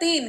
3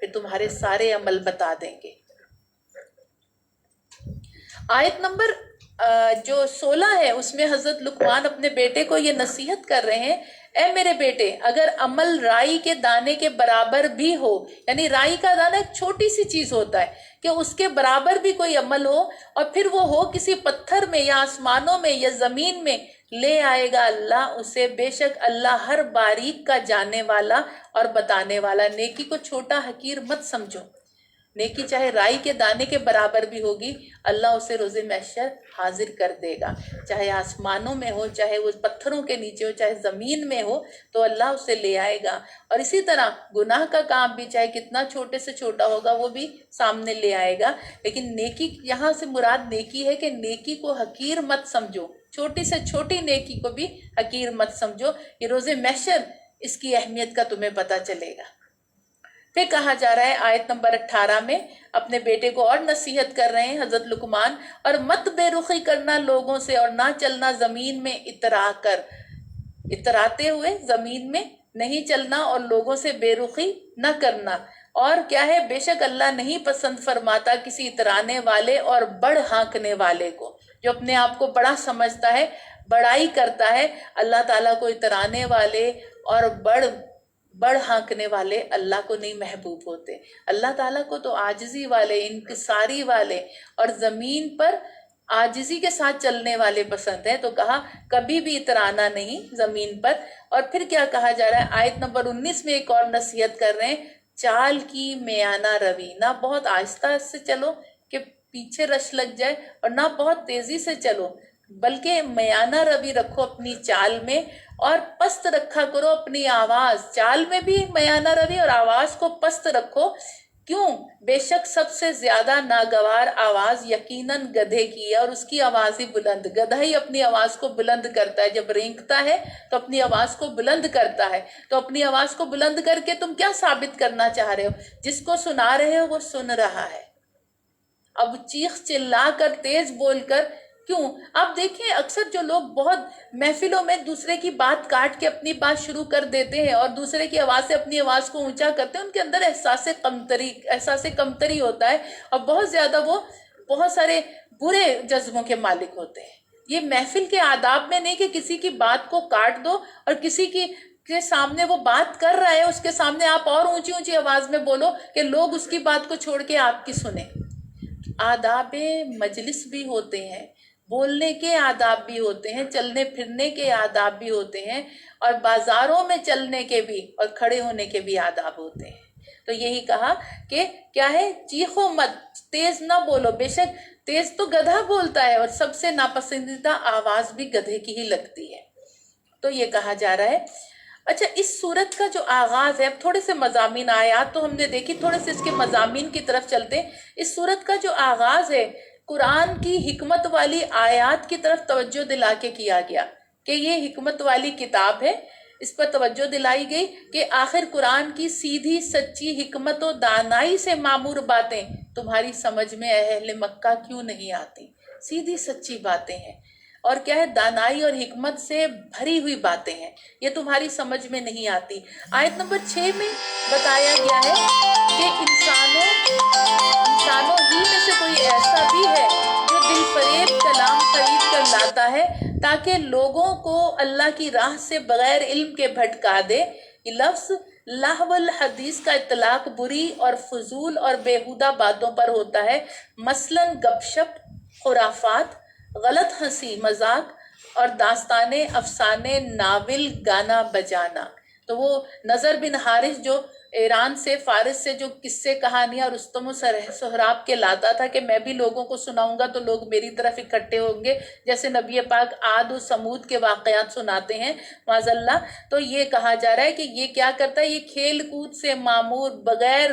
پھر تمہارے سارے عمل بتا دیں گے۔ آیت نمبر جو 16 ہے اس میں حضرت لقمان اپنے بیٹے کو یہ نصیحت کر رہے ہیں، اے میرے بیٹے اگر عمل رائی کے دانے کے برابر بھی ہو، یعنی رائی کا دانہ ایک چھوٹی سی چیز ہوتا ہے کہ اس کے برابر بھی کوئی عمل ہو اور پھر وہ ہو کسی پتھر میں یا آسمانوں میں یا زمین میں، لے آئے گا اللہ اسے، بے شک اللہ ہر باریک کا جاننے والا اور بتانے والا۔ نیکی کو چھوٹا حقیر مت سمجھو، نیکی چاہے رائی کے دانے کے برابر بھی ہوگی، اللہ اسے روز محشر حاضر کر دے گا، چاہے آسمانوں میں ہو، چاہے وہ پتھروں کے نیچے ہو، چاہے زمین میں ہو، تو اللہ اسے لے آئے گا۔ اور اسی طرح گناہ کا کام بھی چاہے کتنا چھوٹے سے چھوٹا ہوگا وہ بھی سامنے لے آئے گا۔ لیکن نیکی، یہاں سے مراد نیکی ہے کہ نیکی کو حقیر مت سمجھو، چھوٹی سے چھوٹی نیکی کو بھی حقیر مت سمجھو، یہ روز محشر اس کی اہمیت کا تمہیں پتہ چلے گا۔ پھر کہا جا رہا ہے آیت نمبر 18 میں، اپنے بیٹے کو اور نصیحت کر رہے ہیں حضرت لقمان، اور مت بے رخی کرنا لوگوں سے اور نہ چلنا زمین میں اترا کر، اتراتے ہوئے زمین میں نہیں چلنا اور لوگوں سے بے رخی نہ کرنا۔ اور کیا ہے، بے شک اللہ نہیں پسند فرماتا کسی اترانے والے اور بڑھ ہانکنے والے کو، جو اپنے آپ کو بڑا سمجھتا ہے، بڑائی کرتا ہے۔ اللہ تعالیٰ کو اترانے والے اور بڑھ ہانکنے والے اللہ کو نہیں محبوب ہوتے۔ اللہ تعالیٰ کو تو عاجزی والے، انکساری والے اور زمین پر عاجزی کے ساتھ چلنے والے پسند ہیں۔ تو کہا کبھی بھی اترانا نہیں زمین پر۔ اور پھر کیا کہا جا رہا ہے آیت نمبر 19 میں، ایک اور نصیحت کر رہے ہیں، چال کی میانہ روی، نہ بہت آہستہ سے چلو کہ پیچھے رش لگ جائے اور نہ بہت تیزی سے چلو، بلکہ میانہ روی رکھو اپنی چال میں، اور پست رکھا کرو اپنی آواز، چال میں بھی میانہ روی اور آواز کو پست رکھو۔ کیوں؟ بے شک سب سے زیادہ ناگوار آواز یقیناً گدھے کی ہے، اور اس کی آواز ہی بلند، گدھا ہی اپنی آواز کو بلند کرتا ہے، جب رینگتا ہے تو اپنی آواز کو بلند کرتا ہے۔ تو اپنی آواز کو بلند کر کے تم کیا ثابت کرنا چاہ رہے ہو؟ جس کو سنا رہے ہو وہ سن رہا ہے، اب چیخ چلا کر، تیز بول کر کیوں؟ آپ دیکھیں اکثر جو لوگ بہت محفلوں میں دوسرے کی بات کاٹ کے اپنی بات شروع کر دیتے ہیں اور دوسرے کی آواز سے اپنی آواز کو اونچا کرتے ہیں، ان کے اندر احساس کمتری ہوتا ہے، اور بہت زیادہ وہ بہت سارے برے جذبوں کے مالک ہوتے ہیں۔ یہ محفل کے آداب میں نہیں کہ کسی کی بات کو کاٹ دو اور کسی کے سامنے وہ بات کر رہا ہے اس کے سامنے آپ اور اونچی اونچی آواز میں بولو کہ لوگ اس کی بات کو چھوڑ کے آپ کی سنیں۔ آداب مجلس بھی ہوتے ہیں، بولنے کے آداب بھی ہوتے ہیں، چلنے پھرنے کے آداب بھی ہوتے ہیں، اور بازاروں میں چلنے کے بھی اور کھڑے ہونے کے بھی آداب ہوتے ہیں۔ تو یہی کہا کہ کیا ہے، چیخو مت، تیز نہ بولو، بے شک تیز تو گدھا بولتا ہے اور سب سے ناپسندیدہ آواز بھی گدھے کی ہی لگتی ہے۔ تو یہ کہا جا رہا ہے۔ اچھا، اس سورت کا جو آغاز ہے، اب تھوڑے سے مضامین، آیات تو ہم نے دیکھی، تھوڑے سے اس کے مضامین کی طرف چلتے ہیں۔ اس سورت کا جو آغاز ہے قرآن کی حکمت والی آیات کی طرف توجہ دلا کے کیا گیا کہ یہ حکمت والی کتاب ہے، اس پر توجہ دلائی گئی کہ آخر قرآن کی سیدھی سچی حکمت و دانائی سے معمور باتیں تمہاری سمجھ میں اہل مکہ کیوں نہیں آتی؟ سیدھی سچی باتیں ہیں، اور کیا ہے، دانائی اور حکمت سے بھری ہوئی باتیں ہیں، یہ تمہاری سمجھ میں نہیں آتی۔ آیت نمبر 6 میں بتایا گیا ہے کہ انسانوں ہی میں سے کوئی ایسا بھی ہے جو دل فریب کلام خرید کر لاتا ہے تاکہ لوگوں کو اللہ کی راہ سے بغیر علم کے بھٹکا دے۔ یہ لفظ لہو الحدیث کا اطلاق بری اور فضول اور بیہودہ باتوں پر ہوتا ہے، مثلاً گپ شپ، خرافات، غلط ہنسی مذاق اور داستانے، افسانے، ناول، گانا بجانا۔ تو وہ نضر بن حارث جو ایران سے، فارس سے جو قصے کہانیاں رستم و سہراب کے لاتا تھا کہ میں بھی لوگوں کو سناؤں گا تو لوگ میری طرف اکٹھے ہوں گے، جیسے نبی پاک عاد و سمود کے واقعات سناتے ہیں معاذ اللہ، تو یہ کہا جا رہا ہے کہ یہ کیا کرتا ہے، یہ کھیل کود سے معمور، بغیر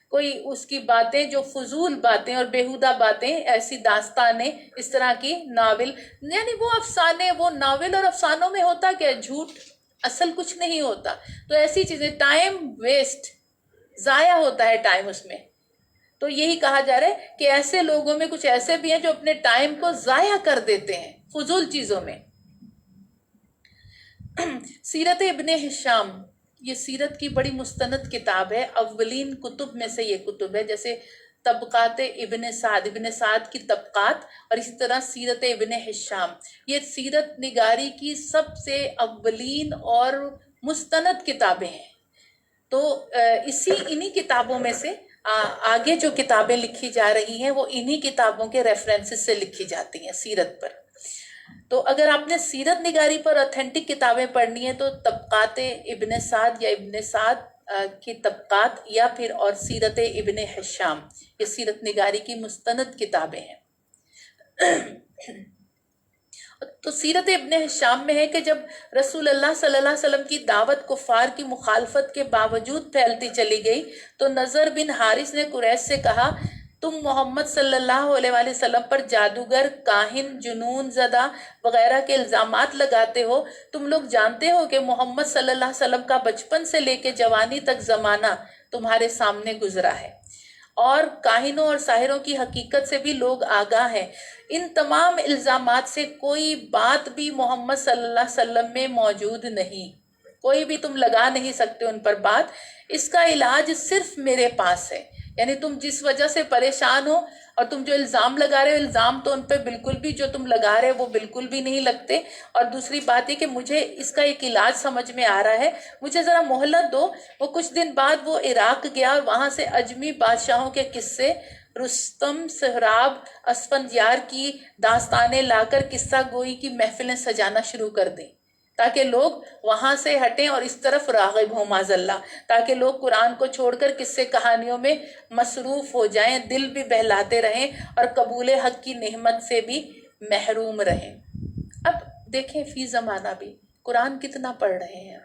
کوئی اس کی باتیں جو فضول باتیں اور بیہودہ باتیں، ایسی داستانیں، اس طرح کی ناول، یعنی وہ افسانے، وہ ناول اور افسانوں میں ہوتا کیا، جھوٹ، اصل کچھ نہیں ہوتا۔ تو ایسی چیزیں، ٹائم ویسٹ، ضائع ہوتا ہے ٹائم اس میں۔ تو یہی کہا جا رہا ہے کہ ایسے لوگوں میں کچھ ایسے بھی ہیں جو اپنے ٹائم کو ضائع کر دیتے ہیں فضول چیزوں میں۔ سیرت ابن ہشام، یہ سیرت کی بڑی مستند کتاب ہے، اولین کتب میں سے یہ کتب ہے، جیسے طبقات ابن سعد کی طبقات، اور اسی طرح سیرت ابن ہشام، یہ سیرت نگاری کی سب سے اولین اور مستند کتابیں ہیں۔ تو انہی کتابوں میں سے آگے جو کتابیں لکھی جا رہی ہیں وہ انہی کتابوں کے ریفرنسز سے لکھی جاتی ہیں سیرت پر۔ تو اگر آپ نے سیرت نگاری پر اوتھینٹک کتابیں پڑھنی ہیں تو طبقات ابن سعد یا ابن سعد کی طبقات، یا پھر اور سیرت ابن ہشام، یہ سیرت نگاری کی مستند کتابیں ہیں۔ تو سیرت ابن ہشام میں ہے کہ جب رسول اللہ صلی اللہ علیہ وسلم کی دعوت کفار کی مخالفت کے باوجود پھیلتی چلی گئی تو نضر بن حارث نے قریش سے کہا، تم محمد صلی اللہ علیہ وآلہ وسلم پر جادوگر، کاہن، جنون زدہ وغیرہ کے الزامات لگاتے ہو۔ تم لوگ جانتے ہو کہ محمد صلی اللہ علیہ وسلم کا بچپن سے لے کے جوانی تک زمانہ تمہارے سامنے گزرا ہے، اور کاہنوں اور ساحروں کی حقیقت سے بھی لوگ آگاہ ہیں۔ ان تمام الزامات سے کوئی بات بھی محمد صلی اللہ علیہ وسلم میں موجود نہیں، کوئی بھی تم لگا نہیں سکتے ان پر بات۔ اس کا علاج صرف میرے پاس ہے، یعنی تم جس وجہ سے پریشان ہو اور تم جو الزام لگا رہے ہو، الزام تو ان پہ بالکل بھی جو تم لگا رہے ہو وہ بالکل بھی نہیں لگتے۔ اور دوسری بات یہ کہ مجھے اس کا ایک علاج سمجھ میں آ رہا ہے، مجھے ذرا مہلت دو۔ وہ کچھ دن بعد وہ عراق گیا اور وہاں سے اجمی بادشاہوں کے قصے، رستم، سہراب، اسفندیار کی داستانیں لا کر قصہ گوئی کی محفلیں سجانا شروع کر دیں، تاکہ لوگ وہاں سے ہٹیں اور اس طرف راغب ہوں معاذ اللہ، تاکہ لوگ قرآن کو چھوڑ کر قصے کہانیوں میں مصروف ہو جائیں، دل بھی بہلاتے رہیں اور قبول حق کی نعمت سے بھی محروم رہیں۔ اب دیکھیں فی زمانہ بھی قرآن کتنا پڑھ رہے ہیں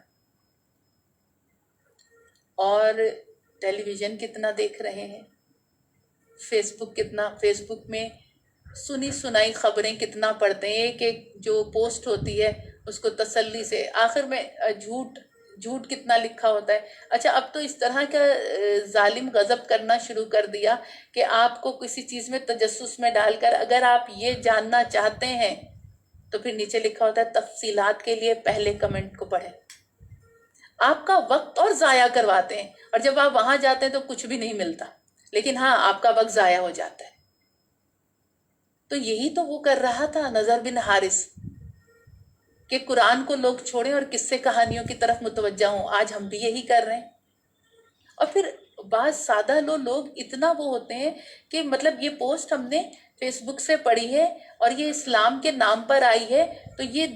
اور ٹیلی ویژن کتنا دیکھ رہے ہیں، فیس بک میں سنی سنائی خبریں کتنا پڑھتے ہیں، ایک جو پوسٹ ہوتی ہے اس کو تسلی سے، آخر میں جھوٹ کتنا لکھا ہوتا ہے۔ اچھا اب تو اس طرح کا ظالم غضب کرنا شروع کر دیا کہ آپ کو کسی چیز میں تجسس میں ڈال کر اگر آپ یہ جاننا چاہتے ہیں تو پھر نیچے لکھا ہوتا ہے تفصیلات کے لیے پہلے کمنٹ کو پڑھیں۔ آپ کا وقت اور ضائع کرواتے ہیں، اور جب آپ وہاں جاتے ہیں تو کچھ بھی نہیں ملتا، لیکن ہاں آپ کا وقت ضائع ہو جاتا ہے۔ تو یہی تو وہ کر رہا تھا نضر بن حارث، کہ قرآن کو لوگ چھوڑیں اور قصے کہانیوں کی طرف متوجہ ہوں۔ آج ہم بھی یہی کر رہے ہیں۔ اور پھر بعض سادہ لوگ اتنا وہ ہوتے ہیں کہ مطلب یہ پوسٹ ہم نے فیس بک سے پڑھی ہے اور یہ اسلام کے نام پر آئی ہے تو یہ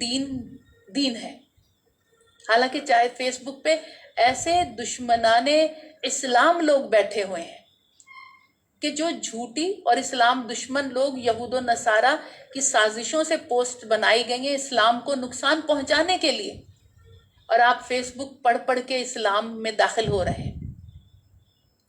دین ہے، حالانکہ چاہے فیس بک پہ ایسے دشمنان اسلام لوگ بیٹھے ہوئے ہیں کہ جو جھوٹی اور اسلام دشمن لوگ یہود و نصارہ کی سازشوں سے پوسٹ بنائی گئی ہیں اسلام کو نقصان پہنچانے کے لیے، اور آپ فیس بک پڑھ کے اسلام میں داخل ہو رہے ہیں،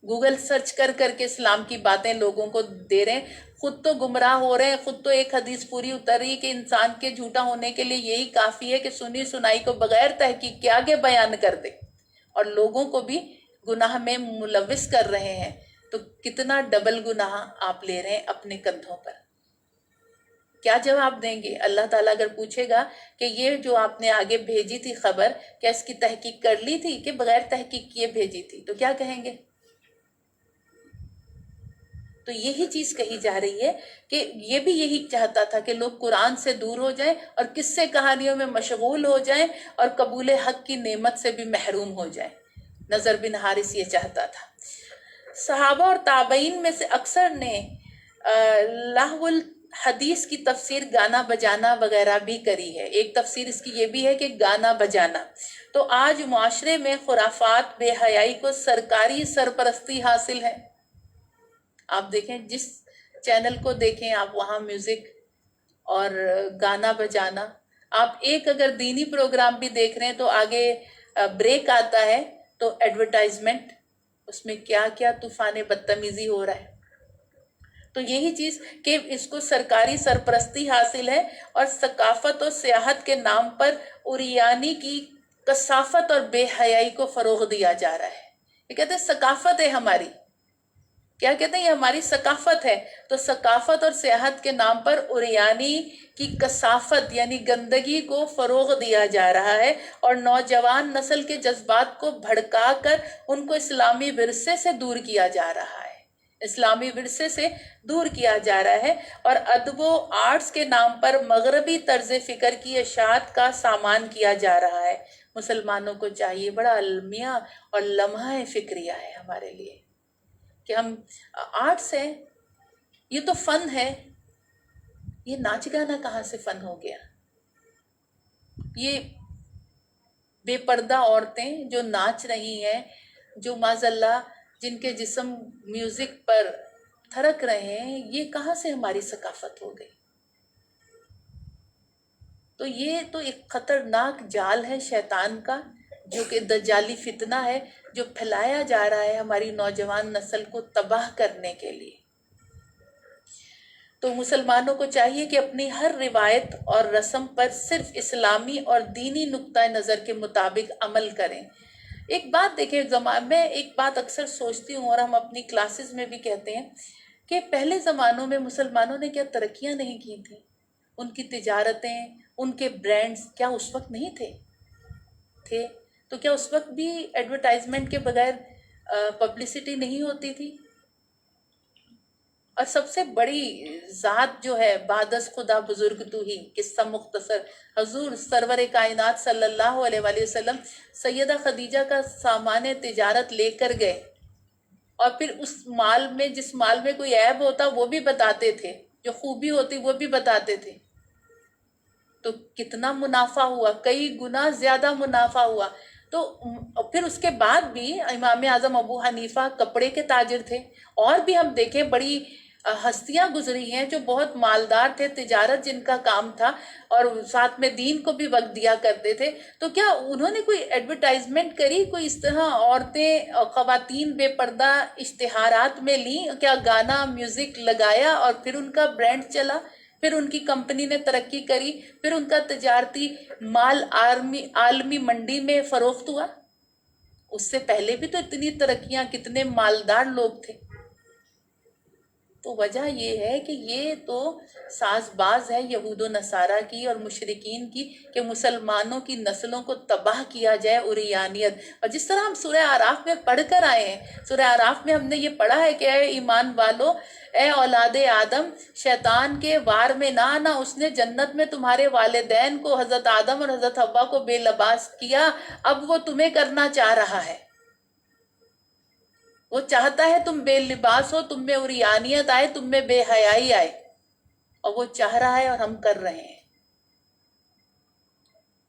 گوگل سرچ کر کے اسلام کی باتیں لوگوں کو دے رہے ہیں، خود تو گمراہ ہو رہے ہیں۔ خود تو ایک حدیث پوری اتر رہی کہ انسان کے جھوٹا ہونے کے لیے یہی کافی ہے کہ سنی سنائی کو بغیر تحقیق کے آگے بیان کر دے، اور لوگوں کو بھی گناہ میں ملوث کر رہے ہیں۔ تو کتنا ڈبل گناہ آپ لے رہے ہیں اپنے کندھوں پر۔ کیا جواب دیں گے؟ اللہ تعالیٰ اگر پوچھے گا کہ یہ جو آپ نے آگے بھیجی تھی خبر، کیا اس کی تحقیق کر لی تھی کہ بغیر تحقیق کیے بھیجی تھی، تو کیا کہیں گے؟ تو یہی چیز کہی جا رہی ہے کہ یہ بھی یہی چاہتا تھا کہ لوگ قرآن سے دور ہو جائیں اور قصے کہانیوں میں مشغول ہو جائیں اور قبول حق کی نعمت سے بھی محروم ہو جائیں۔ نضر بن حارث یہ چاہتا تھا۔ صحابہ اور تابعین میں سے اکثر نے لہو الحدیث کی تفسیر گانا بجانا وغیرہ بھی کری ہے۔ ایک تفسیر اس کی یہ بھی ہے کہ گانا بجانا۔ تو آج معاشرے میں خرافات، بے حیائی کو سرکاری سرپرستی حاصل ہے۔ آپ دیکھیں جس چینل کو دیکھیں آپ، وہاں میوزک اور گانا بجانا۔ آپ ایک اگر دینی پروگرام بھی دیکھ رہے ہیں تو آگے بریک آتا ہے تو ایڈورٹائزمنٹ، اس میں کیا کیا طوفان بدتمیزی ہو رہا ہے۔ تو یہی چیز کہ اس کو سرکاری سرپرستی حاصل ہے، اور ثقافت اور سیاحت کے نام پر عریانی کی کثافت اور بے حیائی کو فروغ دیا جا رہا ہے۔ یہ کہتے ہیں ثقافت ہے ہماری، کیا کہتے ہیں یہ ہماری ثقافت ہے. تو ثقافت اور سیاحت کے نام پر عریانی کی کثافت یعنی گندگی کو فروغ دیا جا رہا ہے اور نوجوان نسل کے جذبات کو بھڑکا کر ان کو اسلامی ورثے سے دور کیا جا رہا ہے. اسلامی ورثے سے دور کیا جا رہا ہے اور ادب و آرٹس کے نام پر مغربی طرز فکر کی اشاعت کا سامان کیا جا رہا ہے. مسلمانوں کو چاہیے، بڑا المیہ اور لمحہ فکریہ ہے ہمارے لیے کہ ہم آرٹس ہے، یہ تو فن ہے. یہ ناچ گانا کہاں سے فن ہو گیا؟ یہ بے پردہ عورتیں جو ناچ رہی ہیں، جو معاذ اللہ جن کے جسم میوزک پر تھرک رہے ہیں، یہ کہاں سے ہماری ثقافت ہو گئی؟ تو یہ تو ایک خطرناک جال ہے شیطان کا، جو کہ دجالی فتنہ ہے، جو پھیلایا جا رہا ہے ہماری نوجوان نسل کو تباہ کرنے کے لیے. تو مسلمانوں کو چاہیے کہ اپنی ہر روایت اور رسم پر صرف اسلامی اور دینی نقطہ نظر کے مطابق عمل کریں. ایک بات دیکھیں، میں ایک بات اکثر سوچتی ہوں اور ہم اپنی کلاسز میں بھی کہتے ہیں کہ پہلے زمانوں میں مسلمانوں نے کیا ترقیاں نہیں کی تھیں؟ ان کی تجارتیں، ان کے برانڈز کیا اس وقت نہیں تھے؟ تو کیا اس وقت بھی ایڈورٹائزمنٹ کے بغیر پبلسٹی نہیں ہوتی تھی؟ اور سب سے بڑی ذات جو ہے بعد از خدا بزرگ تو ہی، قصہ مختصر، حضور سرور کائنات صلی اللہ علیہ وآلہ وسلم سیدہ خدیجہ کا سامان تجارت لے کر گئے اور پھر اس مال میں، جس مال میں کوئی عیب ہوتا وہ بھی بتاتے تھے، جو خوبی ہوتی وہ بھی بتاتے تھے. تو کتنا منافع ہوا، کئی گنا زیادہ منافع ہوا. تو پھر اس کے بعد بھی امام اعظم ابو حنیفہ کپڑے کے تاجر تھے، اور بھی ہم دیکھیں بڑی ہستیاں گزری ہیں جو بہت مالدار تھے، تجارت جن کا کام تھا اور ساتھ میں دین کو بھی وقت دیا کرتے تھے. تو کیا انہوں نے کوئی ایڈورٹائزمنٹ کری؟ کوئی اس طرح عورتیں خواتین بے پردہ اشتہارات میں لیں؟ کیا گانا میوزک لگایا اور پھر ان کا برانڈ چلا، پھر ان کی کمپنی نے ترقی کری، پھر ان کا تجارتی مال عالمی منڈی میں فروخت ہوا؟ اس سے پہلے بھی تو اتنی ترقیاں، کتنے مالدار لوگ تھے. تو وجہ یہ ہے کہ یہ تو ساز باز ہے یہود و نصارہ کی اور مشرکین کی کہ مسلمانوں کی نسلوں کو تباہ کیا جائے عریانیت. اور جس طرح ہم سورہ اعراف میں پڑھ کر آئے ہیں، سورہ اعراف میں ہم نے یہ پڑھا ہے کہ اے ایمان والو، اے اولاد آدم، شیطان کے وار میں نہ آنا، اس نے جنت میں تمہارے والدین کو، حضرت آدم اور حضرت حوا کو بے لباس کیا، اب وہ تمہیں کرنا چاہ رہا ہے. وہ چاہتا ہے تم بے لباس ہو، تم میں عریانیت آئے، تم میں بے حیائی آئے، اور وہ چاہ رہا ہے اور ہم کر رہے ہیں.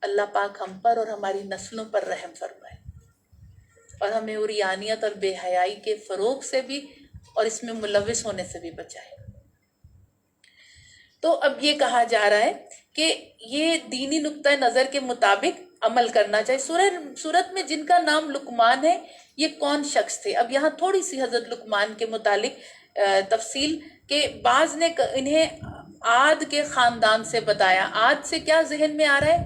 اللہ پاک ہم پر اور ہماری نسلوں پر رحم فرمائے اور ہمیں عریانیت اور بے حیائی کے فروغ سے بھی اور اس میں ملوث ہونے سے بھی بچائے. تو اب یہ کہا جا رہا ہے کہ یہ دینی نقطہ نظر کے مطابق عمل کرنا چاہیے. سورت میں جن کا نام لقمان ہے، یہ کون شخص تھے؟ اب یہاں تھوڑی سی حضرت لقمان کے متعلق تفصیل کہ بعض نے انہیں عاد کے خاندان سے بتایا. عاد سے کیا ذہن میں آ رہا ہے؟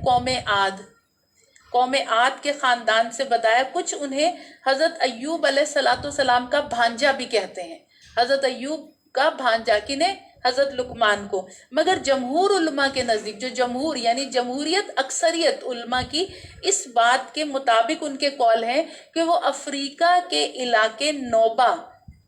قوم عاد کے خاندان سے بتایا. کچھ انہیں حضرت ایوب علیہ السلام کا بھانجا بھی کہتے ہیں. حضرت ایوب کا بھانجا کنہیں؟ حضرت لقمان کو. مگر جمہور علماء کے نزدیک، جو جمہور یعنی جمہوریت اکثریت علماء کی اس بات کے مطابق ان کے قول ہیں کہ وہ افریقہ کے علاقے نوبہ،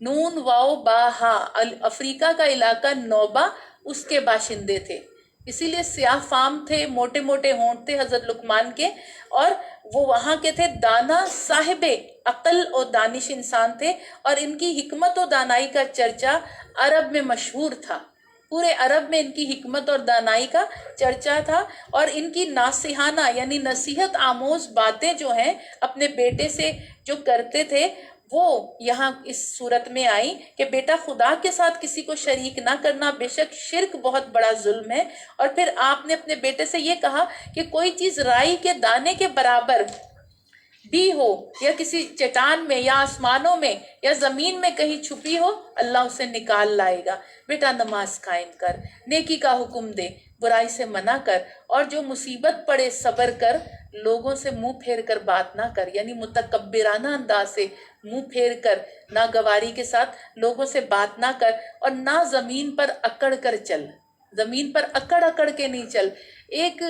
نون واو با ہا، افریقہ کا علاقہ نوبہ، اس کے باشندے تھے. اسی لیے سیاہ فام تھے، موٹے موٹے ہونٹ تھے حضرت لقمان کے، اور وہ وہاں کے تھے دانا، صاحب عقل اور دانش انسان تھے، اور ان کی حکمت و دانائی کا چرچا عرب میں مشہور تھا. پورے عرب میں ان کی حکمت اور دانائی کا چرچا تھا، اور ان کی ناصحانہ یعنی نصیحت آموز باتیں جو ہیں اپنے بیٹے سے جو کرتے تھے، وہ یہاں اس صورت میں آئی کہ بیٹا خدا کے ساتھ کسی کو شریک نہ کرنا، بے شک شرک بہت بڑا ظلم ہے. اور پھر آپ نے اپنے بیٹے سے یہ کہا کہ کوئی چیز رائی کے دانے کے برابر بھی ہو یا کسی چٹان میں یا آسمانوں میں یا زمین میں کہیں چھپی ہو، اللہ اسے نکال لائے گا. بیٹا نماز قائم کر، نیکی کا حکم دے، برائی سے منع کر، اور جو مصیبت پڑے صبر کر. لوگوں سے منہ پھیر کر بات نہ کر، یعنی متکبرانہ انداز سے منہ پھیر کر، ناگواری کے ساتھ لوگوں سے بات نہ کر، اور نہ زمین پر اکڑ کر چل، زمین پر اکڑ اکڑ کے نہیں چل۔ ایک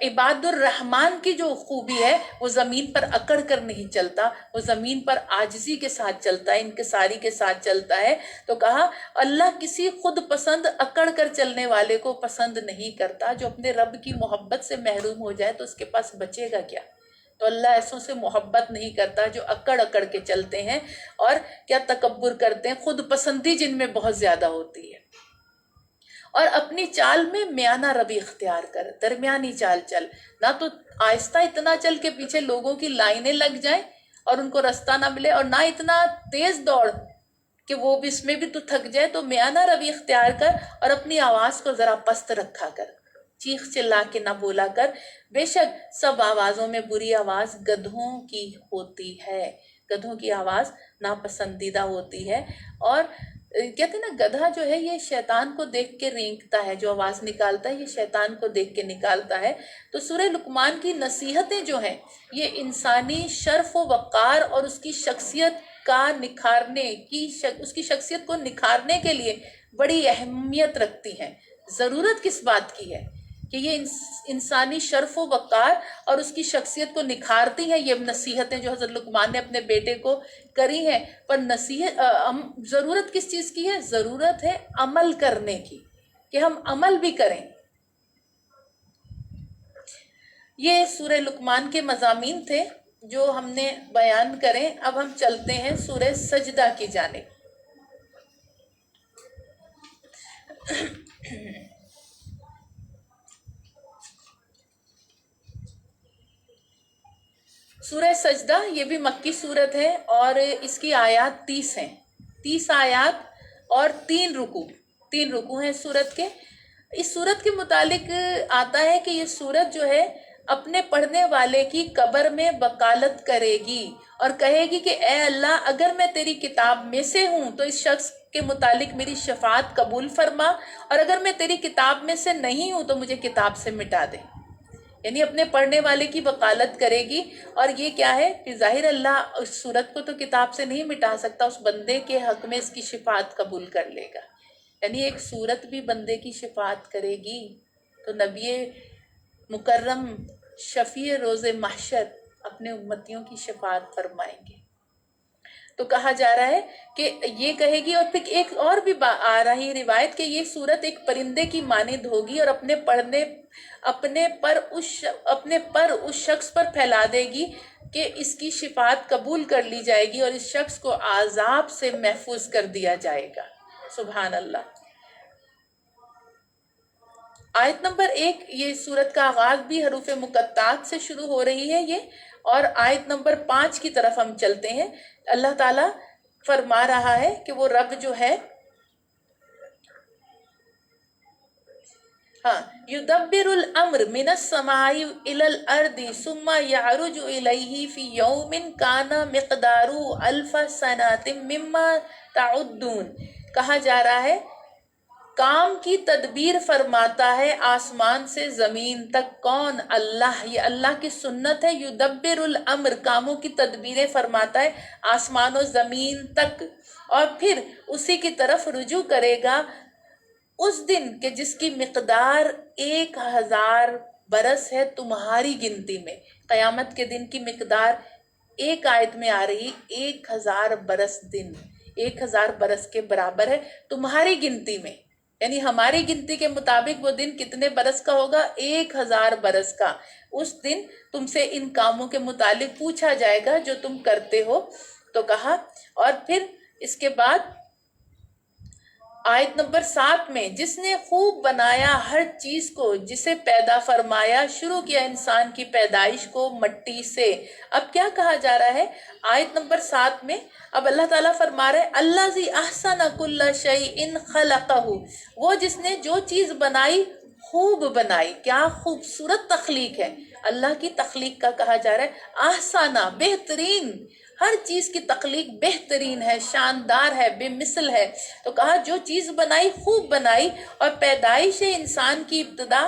عباد الرحمن کی جو خوبی ہے وہ زمین پر اکڑ کر نہیں چلتا، وہ زمین پر عاجزی کے ساتھ چلتا ہے، انکساری کے ساتھ چلتا ہے۔ تو کہا اللہ کسی خود پسند اکڑ کر چلنے والے کو پسند نہیں کرتا۔ جو اپنے رب کی محبت سے محروم ہو جائے تو اس کے پاس بچے گا کیا؟ تو اللہ ایسوں سے محبت نہیں کرتا جو اکڑ اکڑ کے چلتے ہیں اور کیا تکبر کرتے ہیں، خود پسندی جن میں بہت زیادہ ہوتی ہے۔ اور اپنی چال میں میانہ روی اختیار کر، درمیانی چال چل، نہ تو آہستہ اتنا چل کے پیچھے لوگوں کی لائنیں لگ جائیں اور ان کو رستہ نہ ملے، اور نہ اتنا تیز دوڑ کہ وہ بھی اس میں بھی تو تھک جائے۔ تو میانہ روی اختیار کر اور اپنی آواز کو ذرا پست رکھا کر، چیخ چلا کے نہ بولا کر۔ بے شک سب آوازوں میں بری آواز گدھوں کی ہوتی ہے، گدھوں کی آواز ناپسندیدہ ہوتی ہے۔ اور کہتے ہیں نا گدھا جو ہے یہ شیطان کو دیکھ کے رینگتا ہے، جو آواز نکالتا ہے یہ شیطان کو دیکھ کے نکالتا ہے۔ تو سورہ لقمان کی نصیحتیں جو ہیں یہ انسانی شرف و وقار اور اس کی شخصیت کا نکھارنے کی اس کی شخصیت کو نکھارنے کے لیے بڑی اہمیت رکھتی ہیں۔ ضرورت کس بات کی ہے کہ یہ انسانی شرف و وقار اور اس کی شخصیت کو نکھارتی ہیں یہ نصیحتیں جو حضرت لقمان نے اپنے بیٹے کو کری ہیں۔ پر ضرورت کس چیز کی ہے؟ ضرورت ہے عمل کرنے کی، کہ ہم عمل بھی کریں۔ یہ سورہ لقمان کے مضامین تھے جو ہم نے بیان کریں۔ اب ہم چلتے ہیں سورہ سجدہ کی جانب۔ سورہ سجدہ یہ بھی مکی صورت ہے اور اس کی آیات 30 ہیں، 30 آیات اور 3 رکوع ہیں سورت کے۔ اس سورت کے متعلق آتا ہے کہ یہ سورت جو ہے اپنے پڑھنے والے کی قبر میں وکالت کرے گی اور کہے گی کہ اے اللہ اگر میں تیری کتاب میں سے ہوں تو اس شخص کے متعلق میری شفاعت قبول فرما، اور اگر میں تیری کتاب میں سے نہیں ہوں تو مجھے کتاب سے مٹا دے۔ یعنی اپنے پڑھنے والے کی وکالت کرے گی، اور یہ کیا ہے کہ ظاہر اللہ اس صورت کو تو کتاب سے نہیں مٹا سکتا، اس بندے کے حق میں اس کی شفاعت قبول کر لے گا۔ یعنی ایک صورت بھی بندے کی شفاعت کرے گی تو نبی مکرم شفیع روز محشر اپنے امتیوں کی شفاعت فرمائیں گے۔ تو کہا جا رہا ہے کہ یہ کہے گی، اور پھر ایک اور بھی آ رہی روایت کہ یہ صورت ایک پرندے کی مانند ہوگی اور اپنے پر اس شخص پر پھیلا دے گی کہ اس کی شفاعت قبول کر لی جائے گی اور اس شخص کو عذاب سے محفوظ کر دیا جائے گا۔ سبحان اللہ۔ آیت نمبر 1 یہ سورت کا آغاز بھی حروف مقطعات سے شروع ہو رہی ہے یہ، اور آیت نمبر 5 کی طرف ہم چلتے ہیں۔ اللہ تعالیٰ فرما رہا ہے کہ وہ رب جو ہے یدبر الامر من السماء الى الارض ثم يعرج الیہ فی یوم کان مقدارہ الف سنۃ مما تعدون۔ کہا جا رہا ہے کام کی تدبیر فرماتا ہے آسمان سے زمین تک۔ کون؟ اللہ۔ یہ اللہ کی سنت ہے، یدبر الامر، کاموں کی تدبیریں فرماتا ہے آسمان و زمین تک، اور پھر اسی کی طرف رجوع کرے گا اس دن کہ جس کی مقدار 1000 برس ہے تمہاری گنتی میں۔ قیامت کے دن کی مقدار ایک آیت میں آ رہی 1000 برس دن، 1000 برس کے برابر ہے تمہاری گنتی میں۔ یعنی ہماری گنتی کے مطابق وہ دن کتنے برس کا ہوگا؟ 1000 برس کا۔ اس دن تم سے ان کاموں کے متعلق پوچھا جائے گا جو تم کرتے ہو۔ تو کہا، اور پھر اس کے بعد آیت نمبر 7 میں جس نے خوب بنایا ہر چیز کو، جسے پیدا فرمایا، شروع کیا انسان کی پیدائش کو مٹی سے۔ اب کیا کہا جا رہا ہے آیت نمبر 7 میں؟ اب اللہ تعالیٰ فرما رہے الذی احسن کل شیء خلقہ، وہ جس نے جو چیز بنائی خوب بنائی۔ کیا خوبصورت تخلیق ہے، اللہ کی تخلیق کا کہا جا رہا ہے احسنہ، بہترین، ہر چیز کی تخلیق بہترین ہے، شاندار ہے، بے مثل ہے۔ تو کہا جو چیز بنائی خوب بنائی، اور پیدائش انسان کی ابتدا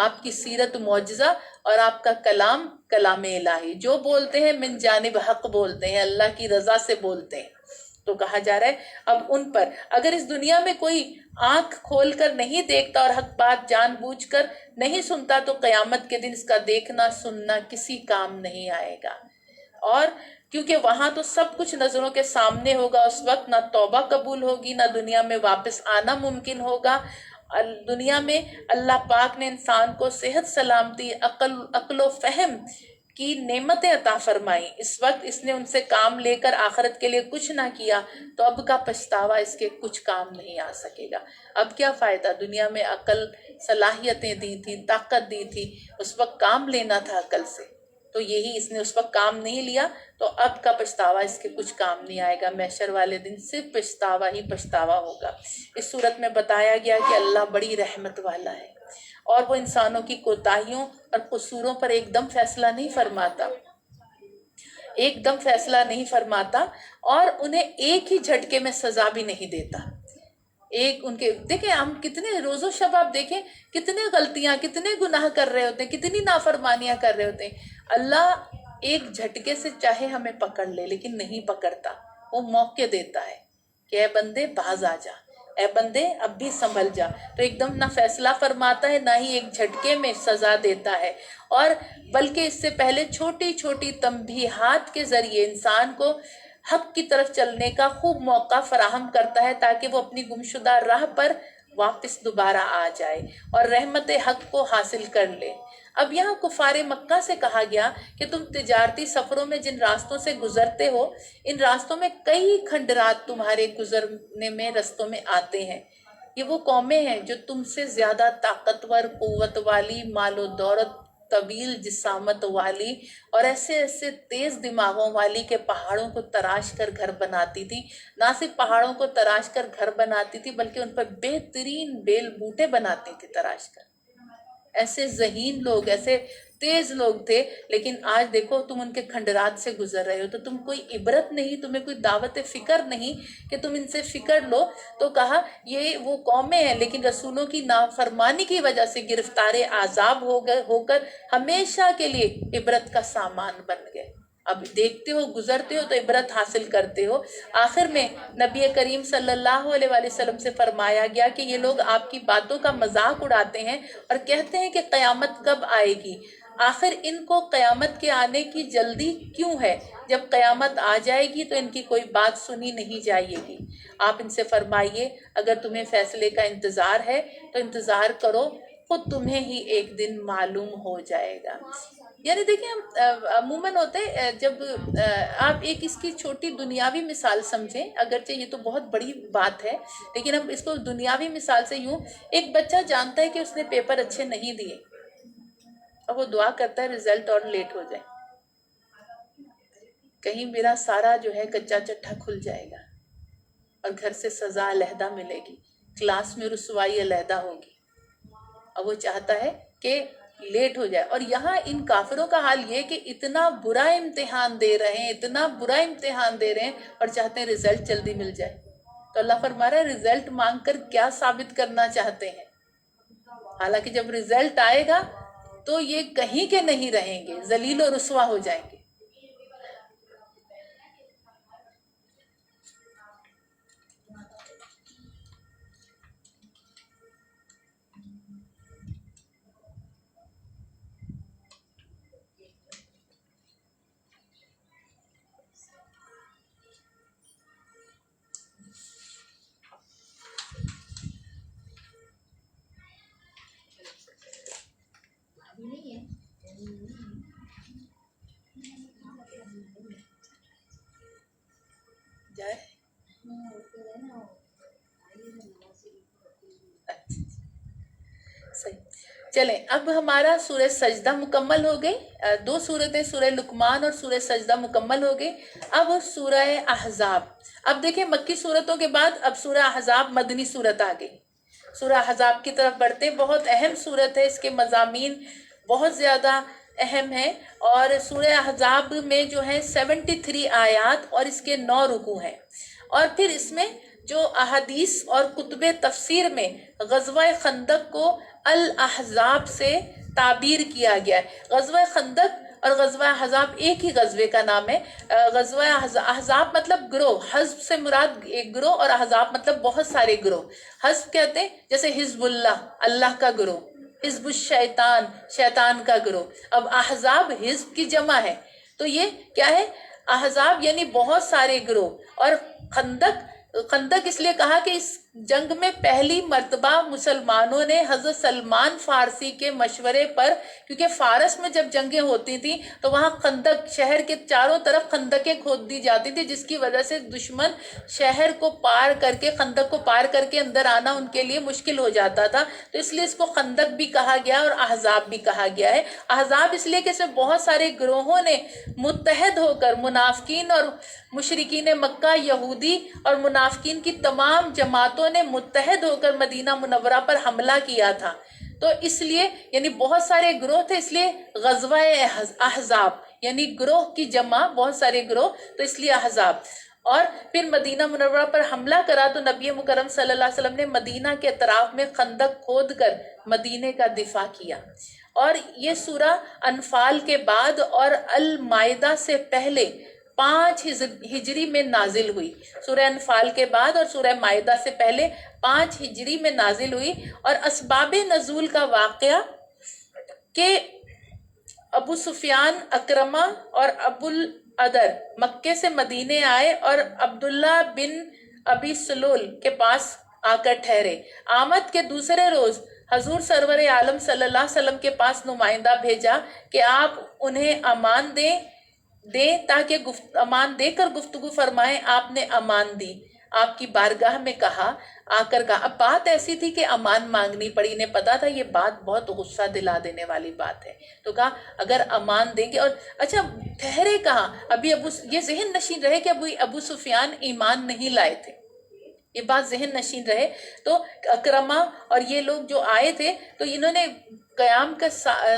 آپ کی سیرت معجزہ اور آپ کا کلام کلام الہی، جو بولتے ہیں من جانب حق بولتے ہیں، اللہ کی رضا سے بولتے ہیں۔ تو کہا جا رہا ہے اب ان پر اگر اس دنیا میں کوئی آنکھ کھول کر نہیں دیکھتا اور حق بات جان بوجھ کر نہیں سنتا تو قیامت کے دن اس کا دیکھنا سننا کسی کام نہیں آئے گا۔ اور کیونکہ وہاں تو سب کچھ نظروں کے سامنے ہوگا، اس وقت نہ توبہ قبول ہوگی، نہ دنیا میں واپس آنا ممکن ہوگا۔ دنیا میں اللہ پاک نے انسان کو صحت سلامتی عقل و فہم کی نعمتیں عطا فرمائی، اس وقت اس نے ان سے کام لے کر آخرت کے لیے کچھ نہ کیا تو اب کا پچھتاوا اس کے کچھ کام نہیں آ سکے گا۔ اب کیا فائدہ، دنیا میں عقل صلاحیتیں دی تھی، طاقت دی تھی، اس وقت کام لینا تھا عقل سے، تو یہی اس نے اس وقت کام نہیں لیا تو اب کا پچھتاوا اس کے کچھ کام نہیں آئے گا۔ محشر والے دن صرف پچھتاوا ہی پچھتاوا ہوگا۔ اس صورت میں بتایا گیا کہ اللہ بڑی رحمت والا ہے اور وہ انسانوں کی کوتاہیوں اور قصوروں پر ایک دم فیصلہ نہیں فرماتا، ایک دم فیصلہ نہیں فرماتا اور انہیں ایک ہی جھٹکے میں سزا بھی نہیں دیتا۔ ایک ان کے دیکھیں ہم کتنے روز و شب آپ دیکھیں کتنے غلطیاں کتنے گناہ کر رہے ہوتے ہیں، کتنی نافرمانیاں کر رہے ہوتے ہیں، اللہ ایک جھٹکے سے چاہے ہمیں پکڑ لے لیکن نہیں پکڑتا، وہ موقع دیتا ہے کہ اے بندے باز آ جا، اے بندے اب بھی سنبھل جا۔ تو ایک دم نہ فیصلہ فرماتا ہے نہ ہی ایک جھٹکے میں سزا دیتا ہے، اور بلکہ اس سے پہلے چھوٹی چھوٹی تنبیہات کے ذریعے انسان کو حق کی طرف چلنے کا خوب موقع فراہم کرتا ہے تاکہ وہ اپنی گمشدہ راہ پر واپس دوبارہ آ جائے اور رحمت حق کو حاصل کر لے۔ اب یہاں کفار مکہ سے کہا گیا کہ تم تجارتی سفروں میں جن راستوں سے گزرتے ہو ان راستوں میں کئی کھنڈرات تمہارے گزرنے میں رستوں میں آتے ہیں، یہ وہ قومیں ہیں جو تم سے زیادہ طاقتور، قوت والی، مال و دولت، طویل جسامت والی اور ایسے تیز دماغوں والی کہ پہاڑوں کو تراش کر گھر بناتی تھی، نہ صرف پہاڑوں کو تراش کر گھر بناتی تھی بلکہ ان پر بہترین بیل بوٹے بناتی تھی تراش کر۔ ایسے ذہین لوگ، ایسے تیز لوگ تھے، لیکن آج دیکھو تم ان کے کھنڈرات سے گزر رہے ہو تو تم کوئی عبرت نہیں، تمہیں کوئی دعوت فکر نہیں کہ تم ان سے فکر لو۔ تو کہا یہ وہ قومیں ہیں لیکن رسولوں کی نافرمانی کی وجہ سے گرفتار عذاب ہو کر ہمیشہ کے لیے عبرت کا سامان بن گئے۔ اب دیکھتے ہو گزرتے ہو تو عبرت حاصل کرتے ہو۔ آخر میں نبی کریم صلی اللہ علیہ وآلہ وسلم سے فرمایا گیا کہ یہ لوگ آپ کی باتوں کا مذاق اڑاتے ہیں اور کہتے ہیں کہ قیامت کب آئے گی، آخر ان کو قیامت کے آنے کی جلدی کیوں ہے؟ جب قیامت آ جائے گی تو ان کی کوئی بات سنی نہیں جائے گی۔ آپ ان سے فرمائیے اگر تمہیں فیصلے کا انتظار ہے تو انتظار کرو، خود تمہیں ہی ایک دن معلوم ہو جائے گا۔ یعنی دیکھیں ہم عموماً ہوتے جب آپ ایک اس کی چھوٹی دنیاوی مثال سمجھیں، اگرچہ یہ تو بہت بڑی بات ہے لیکن ہم اس کو دنیاوی مثال سے یوں، ایک بچہ جانتا ہے کہ اس نے پیپر اچھے نہیں دیے اور وہ دعا کرتا ہے رزلٹ اور لیٹ ہو جائے، کہیں میرا سارا جو ہے کچا چٹھا کھل جائے گا اور گھر سے سزا علیحدہ ملے گی، کلاس میں رسوائی علیحدہ ہوگی، اور وہ چاہتا ہے کہ لیٹ ہو جائے۔ اور یہاں ان کافروں کا حال یہ کہ اتنا برا امتحان دے رہے ہیں، اتنا برا امتحان دے رہے ہیں اور چاہتے ہیں رزلٹ جلدی مل جائے۔ تو اللہ فرما رہا ہے رزلٹ مانگ کر کیا ثابت کرنا چاہتے ہیں؟ حالانکہ جب رزلٹ آئے گا تو یہ کہیں کے نہیں رہیں گے، ذلیل و رسوا ہو جائیں گے۔ جائے صحیح، چلیں اب ہمارا سورہ سجدہ مکمل ہو گئی، دو سورتیں سورہ لقمان اور سورہ سجدہ مکمل ہو گئی۔ اب سورہ احزاب، اب دیکھیں مکی صورتوں کے بعد اب سورہ احزاب مدنی صورت آ گئی۔ سورہ احزاب کی طرف بڑھتے ہیں، بہت اہم صورت ہے، اس کے مضامین بہت زیادہ اہم ہیں، اور سورہ احزاب میں جو ہے 73 آیات اور اس کے 9 رکوع ہیں، اور پھر اس میں جو احادیث اور کتب تفسیر میں غزوہ خندق کو الاحزاب سے تعبیر کیا گیا ہے۔ غزوہ خندق اور غزوہ احزاب ایک ہی غزوے کا نام ہے۔ غزوہ احزاب مطلب گروہ، حزب سے مراد ایک گروہ، اور احزاب مطلب بہت سارے گروہ۔ حزب کہتے ہیں جیسے حزب اللہ، اللہ کا گروہ، حزب الشیطان، شیطان کا گروہ۔ اب احزاب حزب کی جمع ہے، تو یہ کیا ہے؟ احزاب یعنی بہت سارے گروہ۔ اور خندق اس لیے کہا کہ اس جنگ میں پہلی مرتبہ مسلمانوں نے حضرت سلمان فارسی کے مشورے پر، کیونکہ فارس میں جب جنگیں ہوتی تھیں تو وہاں خندق، شہر کے چاروں طرف خندقیں کھود دی جاتی تھی، جس کی وجہ سے دشمن شہر کو پار کر کے، خندق کو پار کر کے اندر آنا ان کے لیے مشکل ہو جاتا تھا، تو اس لیے اس کو خندق بھی کہا گیا اور احزاب بھی کہا گیا ہے۔ احزاب اس لیے کہ اس میں بہت سارے گروہوں نے متحد ہو کر، منافقین اور مشرکین مکہ، یہودی اور منافقین کی تمام جماعتوں نے متحد ہو کر مدینہ منورہ پر حملہ کیا تھا، تو اس لیے یعنی بہت سارے گروہ تھے، اس لیے غزوہ احزاب یعنی گروہ کی جمع، بہت سارے گروہ، تو اس لیے احزاب۔ اور پھر مدینہ منورہ پر حملہ کرا تو نبی مکرم صلی اللہ علیہ وسلم نے مدینہ کے اطراف میں خندق کھود کر مدینے کا دفاع کیا۔ اور یہ سورہ انفال کے بعد اور المائدہ سے پہلے 5 ہجری میں نازل ہوئی۔ سورہ انفال کے بعد اور سورہ مائدہ سے پہلے 5 ہجری میں نازل ہوئی۔ اور اسباب نزول کا واقعہ کہ ابو سفیان، اکرمہ اور ابو الادر مکے سے مدینے آئے اور عبداللہ بن ابی سلول کے پاس آ کر ٹھہرے۔ آمد کے دوسرے روز حضور سرور عالم صلی اللہ علیہ وسلم کے پاس نمائندہ بھیجا کہ آپ انہیں امان دیں تاکہ امان دے کر گفتگو فرمائیں۔ آپ نے امان دی، آپ کی بارگاہ میں آ کر کہا۔ اب بات ایسی تھی کہ امان مانگنی پڑی، انہیں پتا تھا یہ بات بہت غصہ دلا دینے والی بات ہے، تو کہا اگر امان دیں گے۔ اور اچھا ٹھہرے کہاں؟ ابھی یہ ذہن نشین رہے کہ ابو سفیان ایمان نہیں لائے تھے، یہ بات ذہن نشین رہے۔ تو اکرمہ اور یہ لوگ جو آئے تھے تو انہوں نے قیام کا